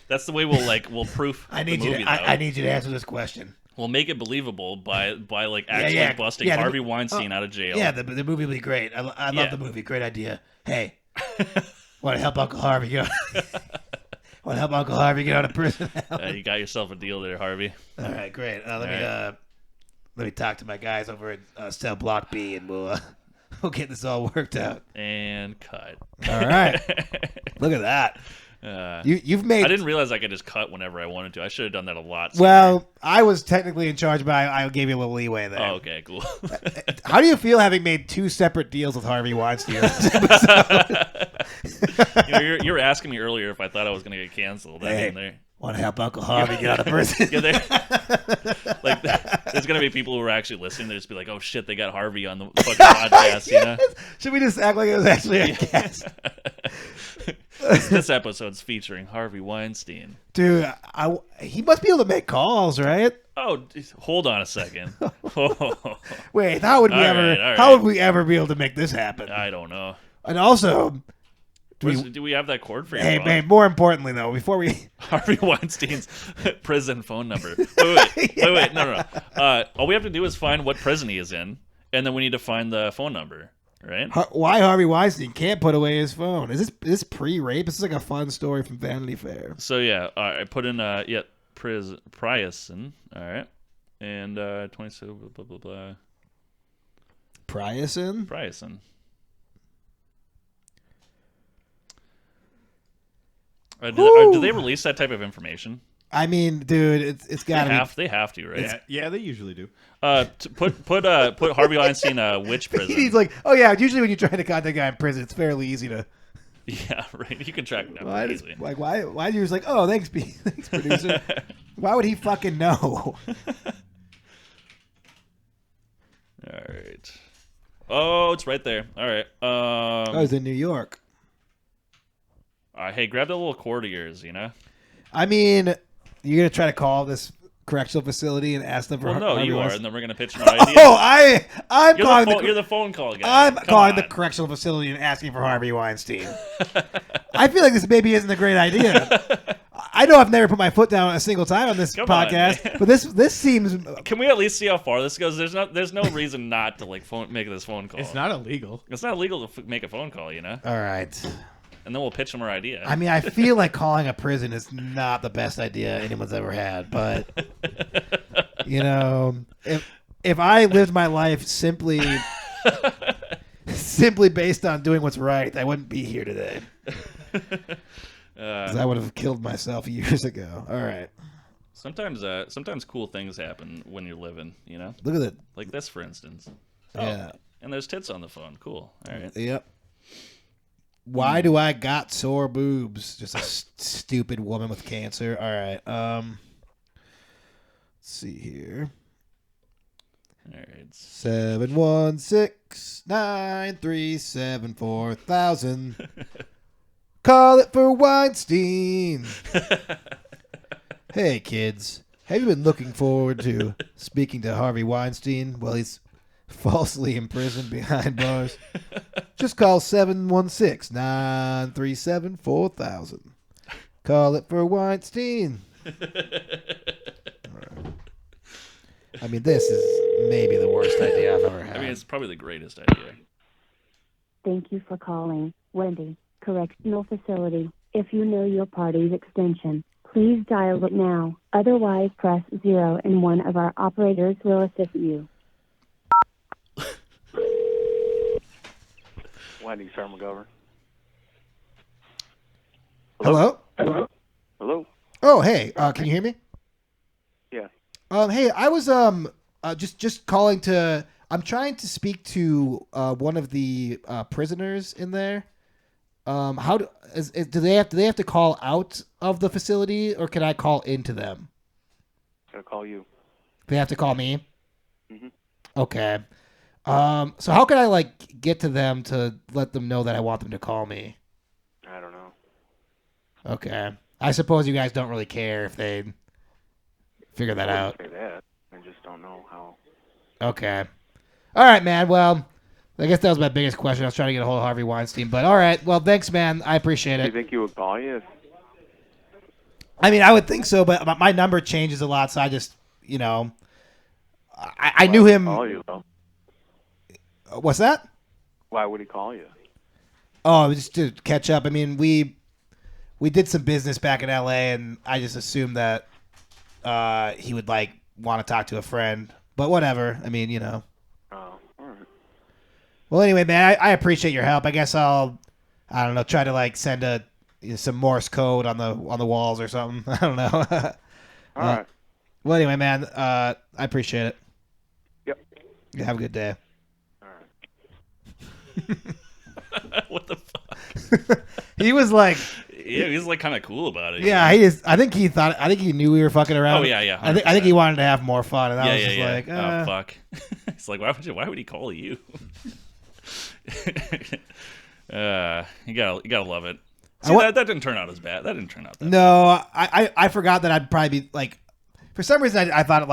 That's the way we'll proof. I need the movie, you. I need you to answer this question. We'll make it believable by like actually busting Harvey Weinstein out of jail. Yeah, the movie will be great. I love the movie. Great idea. Hey, want to help Uncle Harvey get out of prison? You got yourself a deal there, Harvey. All right, great. Let me talk to my guys over at Cell Block B, and we'll get this all worked out. And cut. All right. Look at that. You've made. I didn't realize I could just cut whenever I wanted to. I should have done that a lot sooner. Well, I was technically in charge, but I gave you a little leeway there. Oh, okay, cool. How do you feel having made 2 separate deals with Harvey Weinstein? You were asking me earlier if I thought I was going to get canceled. Hey, want to help Uncle Harvey get out of prison? Like, there's going to be people who are actually listening. They'll just be like, "Oh shit, they got Harvey on the fucking podcast." You know? Should we just act like it was actually a guest? This episode's featuring Harvey Weinstein. Dude, he must be able to make calls, right? Oh, hold on a second. Wait, how would we ever be able to make this happen? I don't know. And also, do we have that cord for you? Hey, man, more importantly, though, before we... Harvey Weinstein's prison phone number. Wait. No. All we have to do is find what prison he is in, and then we need to find the phone number, right? Why Harvey Weinstein can't put away his phone? Is this pre-rape? This is like a fun story from Vanity Fair. So, yeah, I put in, Priason, all right, and 27, blah, blah, blah. Priason? Do they release that type of information? I mean, dude, it's got to be. They have to, right? Yeah, they usually do. Put Harvey Weinstein which prison? He's like, oh yeah. Usually when you're trying to contact a guy in prison, it's fairly easy to. Yeah, right. You can track him down easily. Why you're just like, oh, thanks, producer. Why would he fucking know? All right. Oh, it's right there. All right. It's in New York. Hey, grab that little cord of yours, you know? I mean, you're going to try to call this correctional facility and ask them for no, Harvey you are, Weinstein? and then we're going to pitch an idea. I'm calling you're the phone call guy. I'm calling the correctional facility and asking for Harvey Weinstein. I feel like this maybe isn't a great idea. I know I've never put my foot down a single time on this podcast, but this seems. Can we at least see how far this goes? There's no reason not to make this phone call. It's not illegal. It's not illegal to make a phone call, you know. All right. And then we'll pitch them our idea. I mean, I feel like calling a prison is not the best idea anyone's ever had, but you know, if I lived my life simply based on doing what's right, I wouldn't be here today. 'Cause I would have killed myself years ago. All right. Sometimes cool things happen when you're living, you know? Look at that. Like this, for instance. Yeah. Oh, and there's tits on the phone. Cool. All right. Yep. Why do I got sore boobs? Just a stupid woman with cancer. All right. Let's see here. All right. 716-937-4000. Call it for Weinstein. Hey, kids. Have you been looking forward to speaking to Harvey Weinstein while he's falsely imprisoned behind bars? Just call 716-937-4000. Call it for Weinstein. I mean, this is maybe the worst idea I've ever had. I mean, it's probably the greatest idea. Thank you for calling Wendy Correctional Facility. If you know your party's extension, please dial it now. Otherwise, press 0 and one of our operators will assist you. Wendy, Sir McGovern. Hello? Hello? Oh, hey. Can you hear me? Yeah. Hey, I was just calling to. I'm trying to speak to one of the prisoners in there. Do they have to call out of the facility, or can I call into them? Gonna call you. They have to call me. Mm-hmm. Okay. So how can I get to them to let them know that I want them to call me? I don't know. Okay. I suppose you guys don't really care if they figure that out. Say that. I just don't know how. Okay. All right, man. Well, I guess that was my biggest question. I was trying to get a hold of Harvey Weinstein, but all right. Well, thanks, man. I appreciate Do you it. think he would call you? I mean, I would think so, but my number changes a lot, so I just, I knew him. Call you, though. What's that? Why would he call you? Oh, just to catch up. I mean, we did some business back in L.A., and I just assumed that he would want to talk to a friend. But whatever. I mean, Oh, all right. Well, anyway, man, I appreciate your help. I guess I don't know, try to send some Morse code on the walls or something. I don't know. All right. Well, anyway, man, I appreciate it. Yep. You have a good day. All right. What the fuck? He was like, Yeah, he's kind of cool about it. yeah, I think he knew we were fucking around. Oh, yeah. I think he wanted to have more fun, and I was just yeah. like, Oh, fuck. It's like, why would he call you? You gotta love it. See, that didn't turn out as bad. That didn't turn out that bad. No, I forgot that I'd probably be for some reason I thought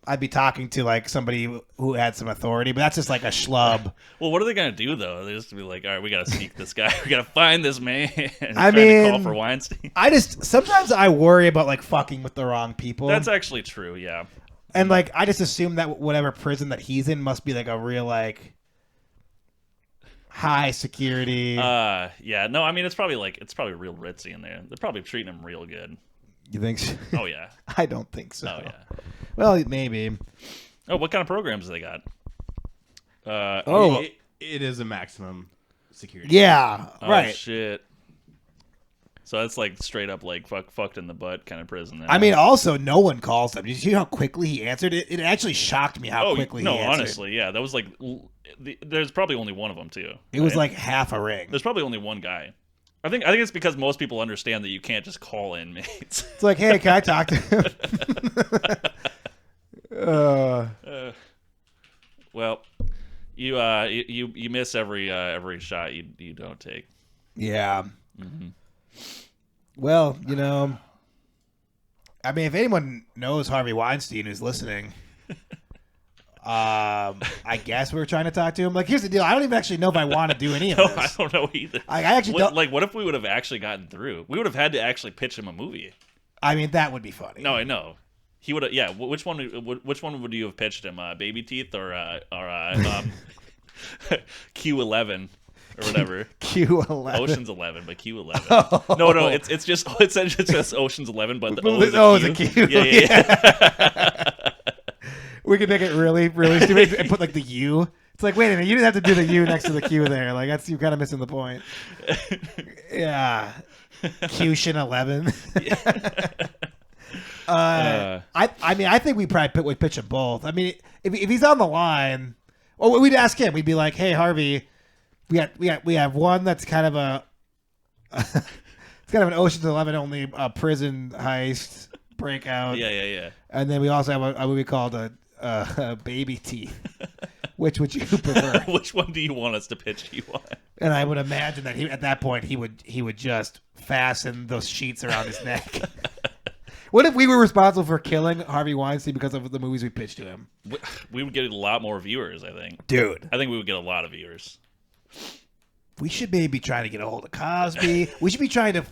I'd be talking to somebody who had some authority, but that's just a schlub. Well, what are they gonna do though? They just be like, all right, we gotta seek this guy. We gotta find this man. And I try mean, to call for Weinstein. Sometimes I worry about fucking with the wrong people. That's actually true. Yeah. And I just assume that whatever prison that he's in must be a real high security. Yeah. No, I mean it's probably real ritzy in there. They're probably treating him real good. You think so? Oh yeah. I don't think so. Oh yeah. Well, maybe. Oh, what kind of programs they got? It is a maximum security. Yeah. Oh, right. Shit. So that's straight up fucked in the butt kind of prison. Then. I mean, also no one calls him. Did you see how quickly he answered it? It actually shocked me how quickly he answered. Honestly, yeah, that was there's probably only one of them too. It was half a ring. There's probably only one guy. I think it's because most people understand that you can't just call inmates. It's like, hey, can I talk to him? Well, you miss every shot you don't take. Yeah. Mm-hmm. Well, I mean, if anyone knows Harvey Weinstein who's listening, I guess we were trying to talk to him. Here's the deal. I don't even actually know if I want to do any of No, this. I don't know either. I actually don't. What if we would have actually gotten through? We would have had to actually pitch him a movie. I mean, that would be funny. No, I know. He would have. Yeah. Which one would you have pitched him? Baby Teeth or Q11 or whatever? Q11. Ocean's 11, but Q11. Oh. No. It's just Ocean's 11, but the O is a Q. Yeah. We could make it really, really stupid and put the U. It's wait a minute, you didn't have to do the U next to the Q there. That's you kind of missing the point. Yeah. Q-shin 11. I mean, I think we probably would pitch him both. I mean, if he's on the line, or we'd ask him. We'd be like, "Hey, Harvey, we have one that's kind of a it's kind of an Ocean's 11 only prison heist breakout. Yeah. And then we also have a movie called a Baby Teeth. Which would you prefer? Which one do you want us to pitch to you on? And I would imagine that at that point he would just fasten those sheets around his neck. What if we were responsible for killing Harvey Weinstein because of the movies we pitched to him? We would get a lot more viewers, I think. Dude. I think we would get a lot of viewers. We should maybe be trying to get a hold of Cosby. We should be trying to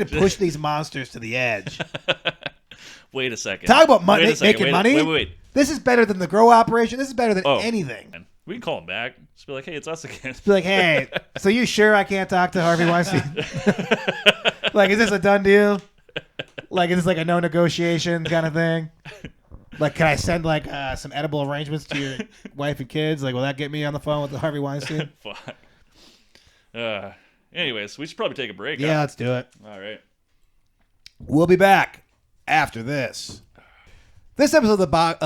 push these monsters to the edge. Wait a second. Talk about making money. Wait. This is better than the Grow operation. This is better than anything. We can call him back. Just be like, hey, it's us again. Just be like, hey, so you sure I can't talk to Harvey Weinstein? Like, is this a done deal? Like, is this like a no negotiation kind of thing? Like, can I send like some edible arrangements to your wife and kids? Like, will that get me on the phone with Harvey Weinstein? Fuck. Anyways, we should probably take a break. Yeah, huh? let's do it. All right. We'll be back after this. This episode of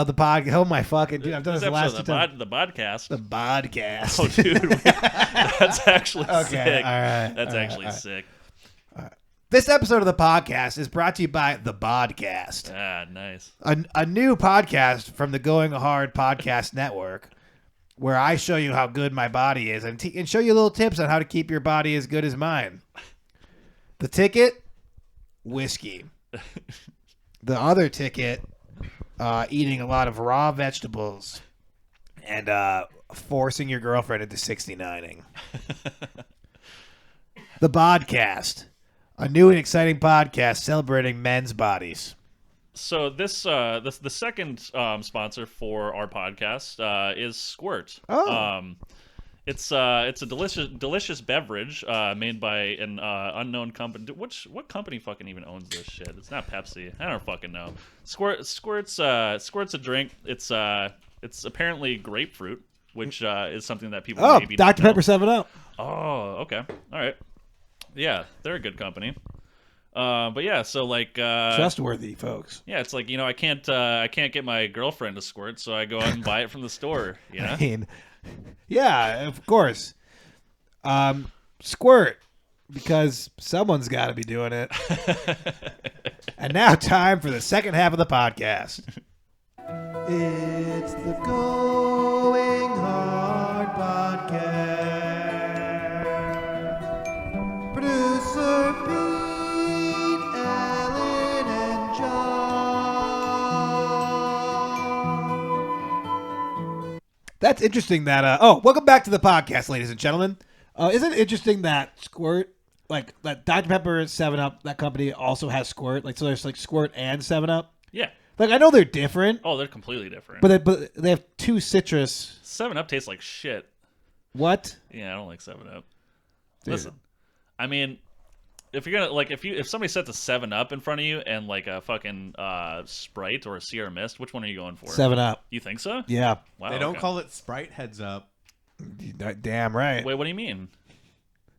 the pod. Oh my fucking dude! I've done this last time. The podcast. The podcast. Oh, dude, that's actually sick. All right. That's actually sick. This episode of the podcast is brought to you by The Podcast. Ah, nice. A new podcast from the Going Hard Podcast Network, where I show you how good my body is and show you little tips on how to keep your body as good as mine. The ticket, whiskey. The other ticket, eating a lot of raw vegetables and forcing your girlfriend into 69ing. The Podcast, a new and exciting podcast celebrating men's bodies. So the second sponsor for our podcast is Squirt. Oh. It's a delicious beverage made by an unknown company. What company fucking even owns this shit? It's not Pepsi. I don't fucking know. Squirt's a drink. It's apparently grapefruit, which is something that people maybe Dr. don't Pepper know. 7-Up. Oh, okay, all right. Yeah, they're a good company. But yeah, so like Trustworthy, folks. yeah, it's like, I can't get my girlfriend to squirt, so I go out and buy it from the store. You know? I mean, yeah, of course. Squirt, because someone's got to be doing it. And now time for the second half of the podcast. It's the Going Hard Podcast. Producer Pete, Alan, and John. That's interesting that, welcome back to the podcast, ladies and gentlemen. Isn't it interesting that Squirt, like that Dr. Pepper 7-Up, that company also has Squirt? Like, so there's like Squirt and 7-Up? Yeah. Like, I know they're different. Oh, they're completely different. But they have two citrus. 7-Up tastes like shit. What? Yeah, I don't like 7-Up. Listen, I mean, if you're gonna if somebody sets a 7-Up in front of you and like a fucking Sprite or a Sierra Mist, which one are you going for? 7-Up. You think so? Yeah. Wow. They don't okay. call it Sprite, heads up. Damn right. Wait, what do you mean?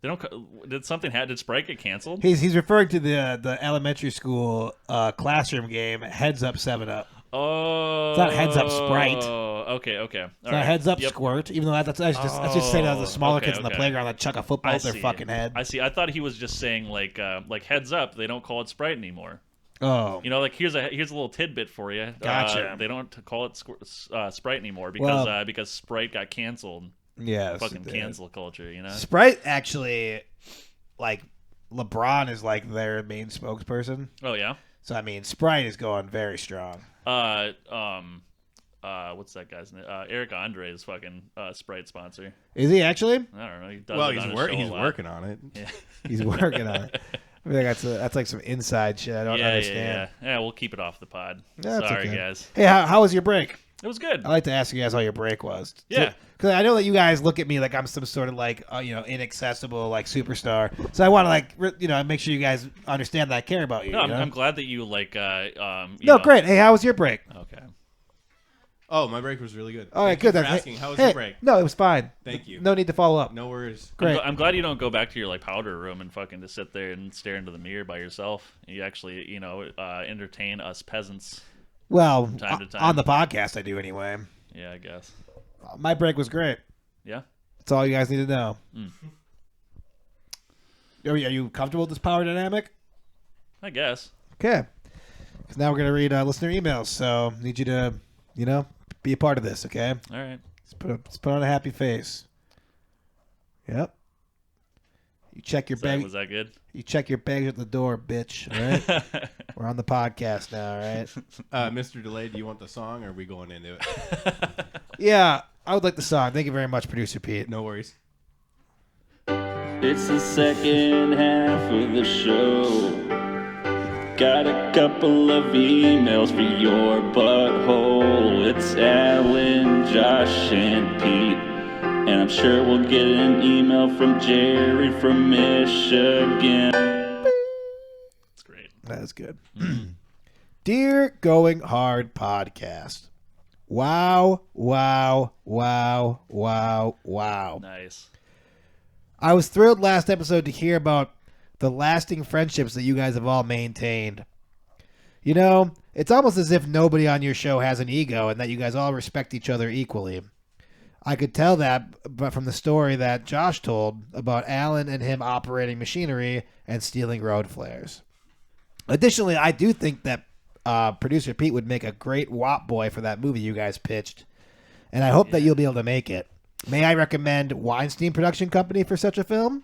They don't. Did Sprite get canceled? He's referring to the elementary school classroom game Heads Up 7-Up. Oh, It's not Heads Up Sprite. Oh, okay. It's not Heads Up Squirt, even though that's just saying that the smaller kids on the okay. playground that chuck a football at their fucking head. I see. I thought he was just saying like Heads Up. They don't call it Sprite anymore. Oh, Like here's a little tidbit for you. Gotcha. They don't call it Sprite anymore because Sprite got canceled. yes, Fucking cancel culture, Sprite actually, like LeBron is like their main spokesperson. Oh yeah. So I mean, Sprite is going very strong. What's that guy's name? Eric Andre is fucking Sprite sponsor. Is he actually? I don't know. He does Well, it he's on his show a he's lot. working on it. Yeah. He's working on it. I feel like that's like some inside shit. I don't understand. Yeah, we'll keep it off the pod. That's Sorry, okay. guys. Hey, how was your break? It was good. I like to ask you guys how your break was. Yeah. Because I know that you guys look at me like I'm some sort of like, inaccessible like superstar. So I want to make sure you guys understand that I care about you. No, you know? I'm glad that you like. No, great. Hey, how was your break? Okay. Oh, my break was really good. All right, Thank you good. for Hey, asking. How was hey, your break? No, it was fine. Thank you. No need to follow up. No worries. Great. I'm glad you don't go back to your like powder room and fucking just sit there and stare into the mirror by yourself. You actually, entertain us peasants. Well, time to time. on the podcast, I do anyway. Yeah, I guess. My break was great. Yeah. That's all you guys need to know. Mm. Are you comfortable with this power dynamic? I guess. Okay. Because now we're going to read listener emails. So need you to, be a part of this, okay? All right. Let's put on a happy face. Yep. You check your bag. Was that good? You check your bags at the door, bitch. All right? We're on the podcast now, all right? Mr. Delay, do you want the song or are we going into it? Yeah, I would like the song. Thank you very much, Producer Pete. No worries. It's the second half of the show. Got a couple of emails for your butthole. It's Alan, Josh, and Pete. And I'm sure we'll get an email from Jerry from Michigan. That's great. That is good. Dear Going Hard Podcast. Wow, wow, wow, wow, wow. Nice. I was thrilled last episode to hear about the lasting friendships that you guys have all maintained. It's almost as if nobody on your show has an ego and that you guys all respect each other equally. I could tell that but from the story that Josh told about Alan and him operating machinery and stealing road flares. Additionally, I do think that Producer Pete would make a great WAP boy for that movie you guys pitched, and I hope that you'll be able to make it. May I recommend Weinstein Production Company for such a film?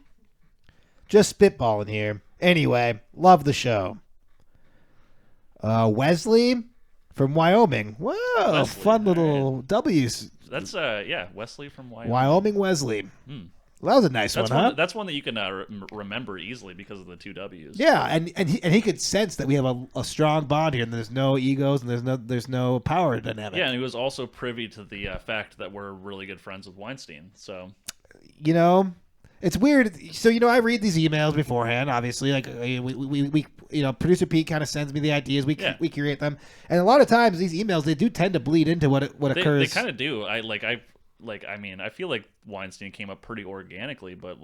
Just spitballing here. Anyway, love the show. Wesley from Wyoming. Whoa, Wesley, fun little W's. That's Wesley from Wyoming. Wyoming Wesley. Hmm. Well, that was a nice That's one, huh? That's one that you can remember easily because of the two W's. Yeah, and he could sense that we have a strong bond here, and there's no egos, and there's no power dynamic. Yeah, and he was also privy to the fact that we're really good friends with Weinstein. So, it's weird. So I read these emails beforehand. Obviously, like we Producer Pete kind of sends me the ideas. We curate them, and a lot of times these emails they do tend to bleed into what occurs. They kind of do. I feel like Weinstein came up pretty organically, but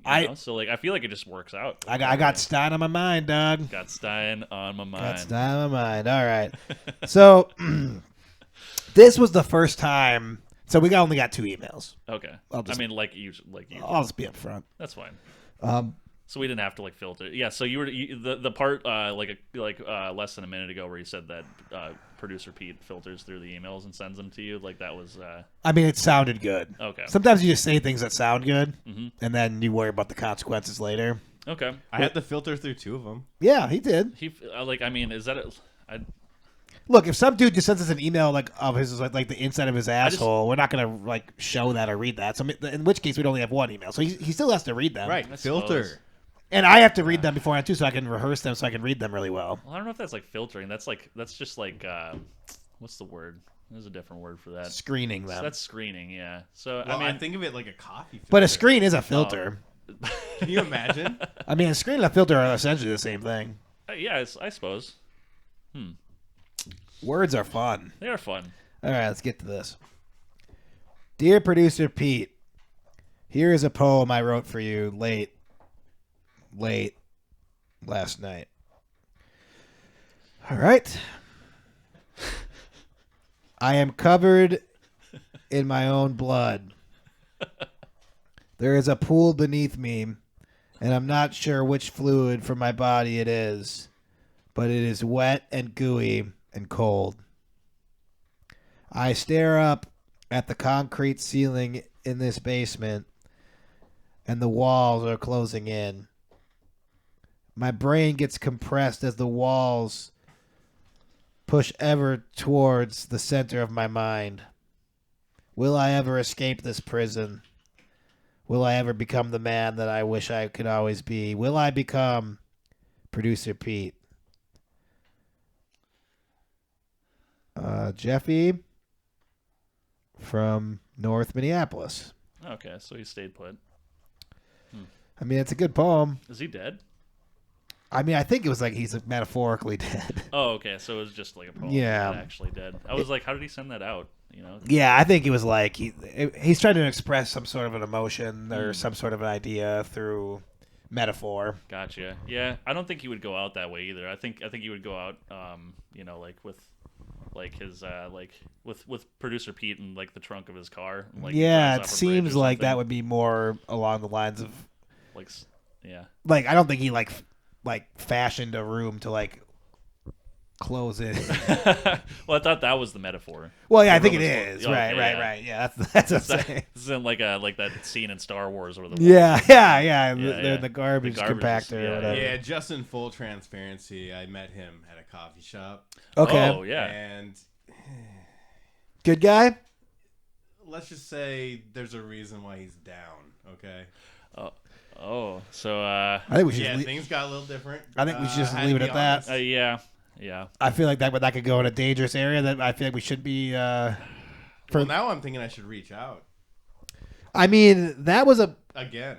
I feel like it just works out. I got Stein on my mind, dog. Got Stein on my mind. Got Stein on my mind. All right. So this was the first time. So we only got 2 emails. Okay. Like usually. I'll just be up front. That's fine. So we didn't have to filter. Yeah. So the part less than a minute ago where you said that Producer Pete filters through the emails and sends them to you, that was. It sounded good. Okay. Sometimes you just say things that sound good, and then you worry about the consequences later. Okay. I had to filter through 2 of them. Yeah, he did. Is that Look, if some dude just sends us an email of his the inside of his asshole, we're not gonna show that or read that. So in which case we'd only have 1 email. So he still has to read them. Right. Filter. suppose. And I have to read them beforehand too, so I can rehearse them, so I can read them really well. Well, I don't know if that's filtering. That's just what's the word? There's a different word for that. Screening them. So that's screening. Yeah. So Well, I think of it like a coffee filter. But a screen is a filter. Can you imagine? A screen and a filter are essentially the same thing. Yeah, I suppose. Words are fun. They are fun. All right, let's get to this. Dear Producer Pete, here is a poem I wrote for you late last night. All right. I am covered in my own blood. There is a pool beneath me, and I'm not sure which fluid from my body it is, but it is wet and gooey and cold. I stare up at the concrete ceiling in this basement, and the walls are closing in. My brain gets compressed as the walls push ever towards the center of my mind. Will I ever escape this prison? Will I ever become the man that I wish I could always be? Will I become Producer Pete? Jeffy from North Minneapolis. Okay, so he stayed put. It's a good poem. Is he dead? I mean, I think it was like he's metaphorically dead. Oh, okay. So it was just like a poem. Yeah. Not actually dead. I was like, how did he send that out? You know. Yeah, I think it was like he's trying to express some sort of an emotion or some sort of an idea through metaphor. Gotcha. Yeah, I don't think he would go out that way either. I think he would go out, you know, like with like his with producer Pete in like the trunk of his car. And, like, Yeah, drives it off a seems bridge or like that something. would be more along the lines of like, yeah. like I don't think he like fashioned a room to like close it. Well, I thought that was the metaphor. Well, yeah, I The think it room is. full- Right, okay, right, yeah. right. Yeah, that's what I'm saying. This isn't like that scene in Star Wars where the Yeah. yeah. They're in the garbage, garbage compactor is- or whatever. Yeah, just in full transparency, I met him at a coffee shop, Okay. Oh yeah. and Good guy? let's just say there's a reason why he's down. Okay. Oh, so I think we should Yeah, leave, things got a little different. I think we should just I had leave to it be at that. honest. yeah. I feel like that could go in a dangerous area that I feel like we should be Well, now I'm thinking I should reach out I mean, that was again.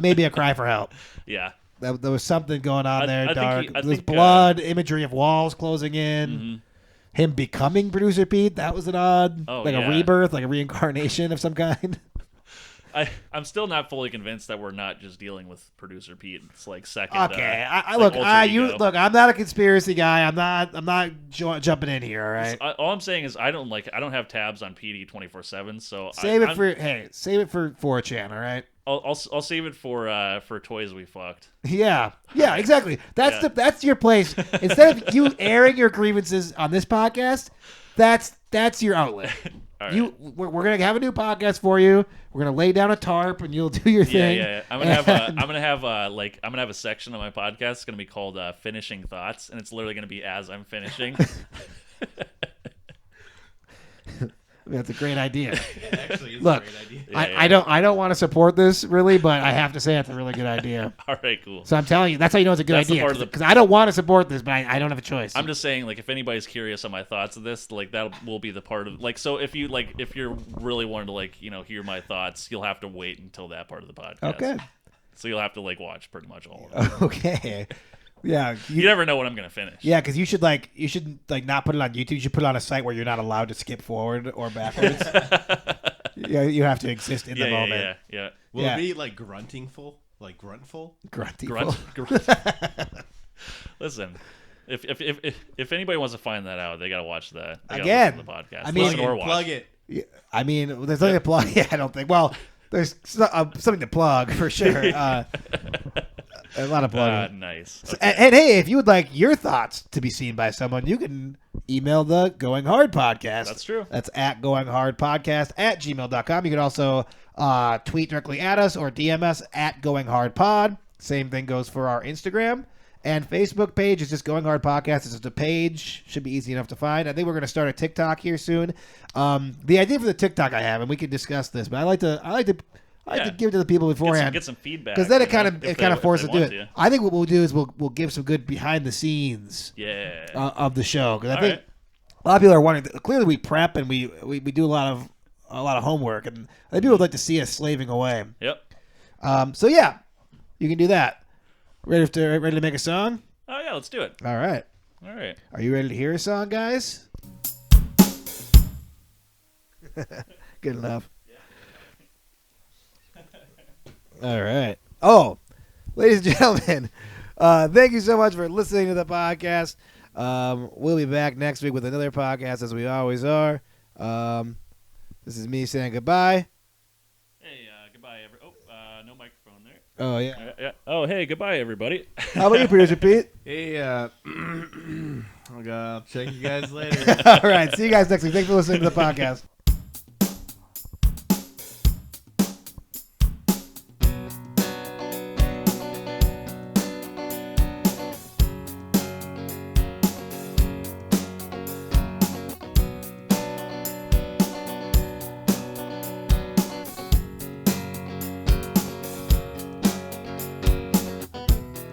maybe a cry for help. Yeah. There was something going on there, I think dark. I There's think, blood, imagery of walls closing in. Mm-hmm. Him becoming producer Pete, that was an odd, Oh, like yeah. a rebirth, like a reincarnation of some kind. I'm still not fully convinced that we're not just dealing with producer Pete. It's like second. Okay, I like look, alter you ego. look. I'm not a conspiracy guy. I'm not jumping in here. All right, All I'm saying is I don't have tabs on PD 24/7. So save it I'm- for 4chan. All right. I'll save it for toys we fucked. Yeah, exactly. Yeah. That's your place. Instead of you airing your grievances on this podcast, that's your outlet. All right. We're gonna have a new podcast for you. We're gonna lay down a tarp and you'll do your thing. Yeah. I'm gonna have a section of my podcast. It's gonna be called "Finishing Thoughts," and it's literally gonna be as I'm finishing. That's a great idea. Actually, it's Look, a great idea. Yeah. I don't want to support this really, but I have to say it's a really good idea. All right, cool. So I'm telling you, that's how you know it's a good That's the idea. part of the- Because I don't want to support this, but I don't have a choice. I'm just saying, like, if anybody's curious on my thoughts of this, like, that will be the part of, like, so if you're really wanting to, like, you know, hear my thoughts, you'll have to wait until that part of the podcast. Okay. So you'll have to, like, watch pretty much all of it. Okay. Yeah. You never know when I'm gonna finish. Yeah, because you should not put it on YouTube. You should put it on a site where you're not allowed to skip forward or backwards. Yeah, you have to exist in the moment. Yeah. Will Yeah. it be like gruntingful? Like gruntful? Grunty. Grunt. Listen, if anybody wants to find that out, they gotta watch that. They gotta Again, listen to the podcast. I mean- Listen or watch. Plug it. Yeah, I mean, there's nothing to plug. Yeah, I don't think. Well, there's something to plug for sure. A lot of plugging. Nice. So- Okay. and hey, if you would like your thoughts to be seen by someone, you can email the Going Hard Podcast. That's true. That's at goinghardpodcast@gmail.com. You can also tweet directly at us or DM us at Going Hard Pod. Same thing goes for our Instagram and Facebook page. It's just Going Hard Podcast. It's just a page. Should be easy enough to find. I think we're going to start a TikTok here soon. The idea for the TikTok I have, and we can discuss this, but I like to give it to the people beforehand. Get some feedback. Because then it you know, kind if of they forces to do want it. to. I think what we'll do is we'll give some good behind the scenes Yeah. of the show, because I All think right. a lot of people are wondering. Clearly, we prep and we do a lot of homework, and I think people would like to see us slaving away. Yep. So yeah, you can do that. Ready to make a song? Oh yeah, let's do it. All right. All right. Are you ready to hear a song, guys? Good enough. All right. Oh, ladies and gentlemen, thank you so much for listening to the podcast. We'll be back next week with another podcast, as we always are. This is me saying goodbye. Hey, goodbye, no microphone there. Oh, yeah. Yeah. Oh, hey, goodbye, everybody. How about you, producer Pete? Hey, I'll check you guys later. All right. See you guys next week. Thanks for listening to the podcast.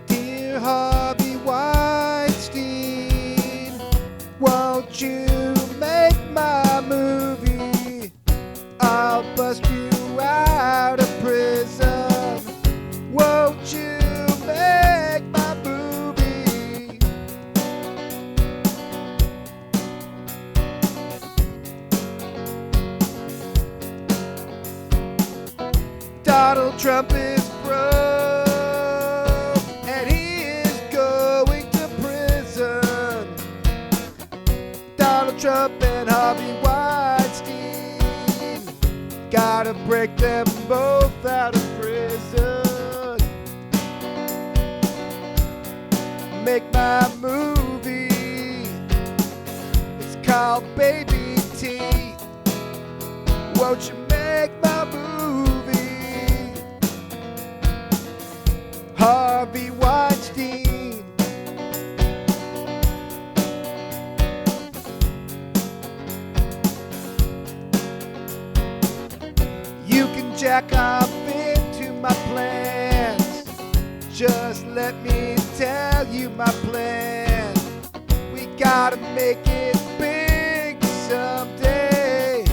Dear Harvey Weinstein, won't you make my movie? I'll bust you out of prison. Won't you make my Trump is broke and he is going to prison. Donald Trump and Harvey Weinstein, gotta break them both out of prison. Make my movie, it's called Baby Teeth. Won't you make my movie? Harvey Weinstein. You can jack off into my plans. Just let me tell you my plan. We gotta make it big someday.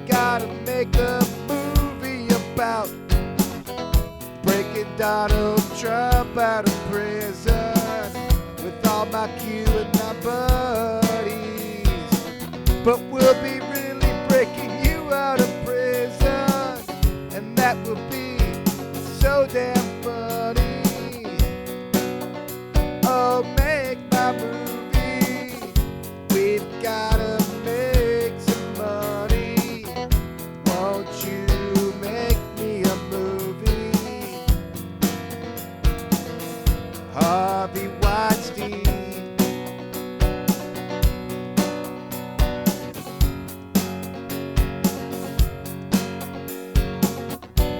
Gotta make a movie about breaking Donald Trump out of prison with all my Q and my buddies. But we'll be really breaking you out of prison, and that will be so damn funny. Oh, make my movie. We've gotta make some money. Won't you make me a movie? Harvey Weinstein.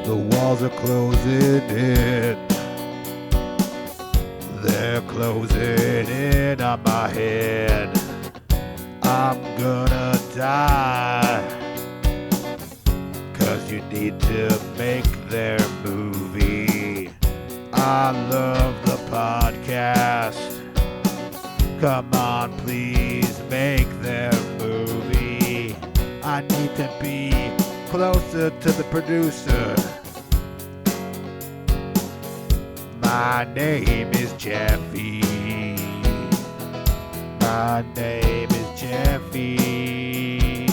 The walls are closing in. They're closing in on my head. I'm gonna die. 'Cause you need to make their movie. I love the podcast. Come on, please make their movie. I need to be closer to the producer. My name is Jeffy. My name is Jeffy.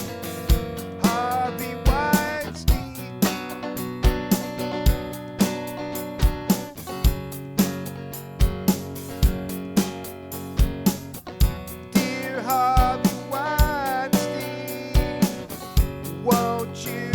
Harvey Weinstein. Dear Harvey Weinstein, won't you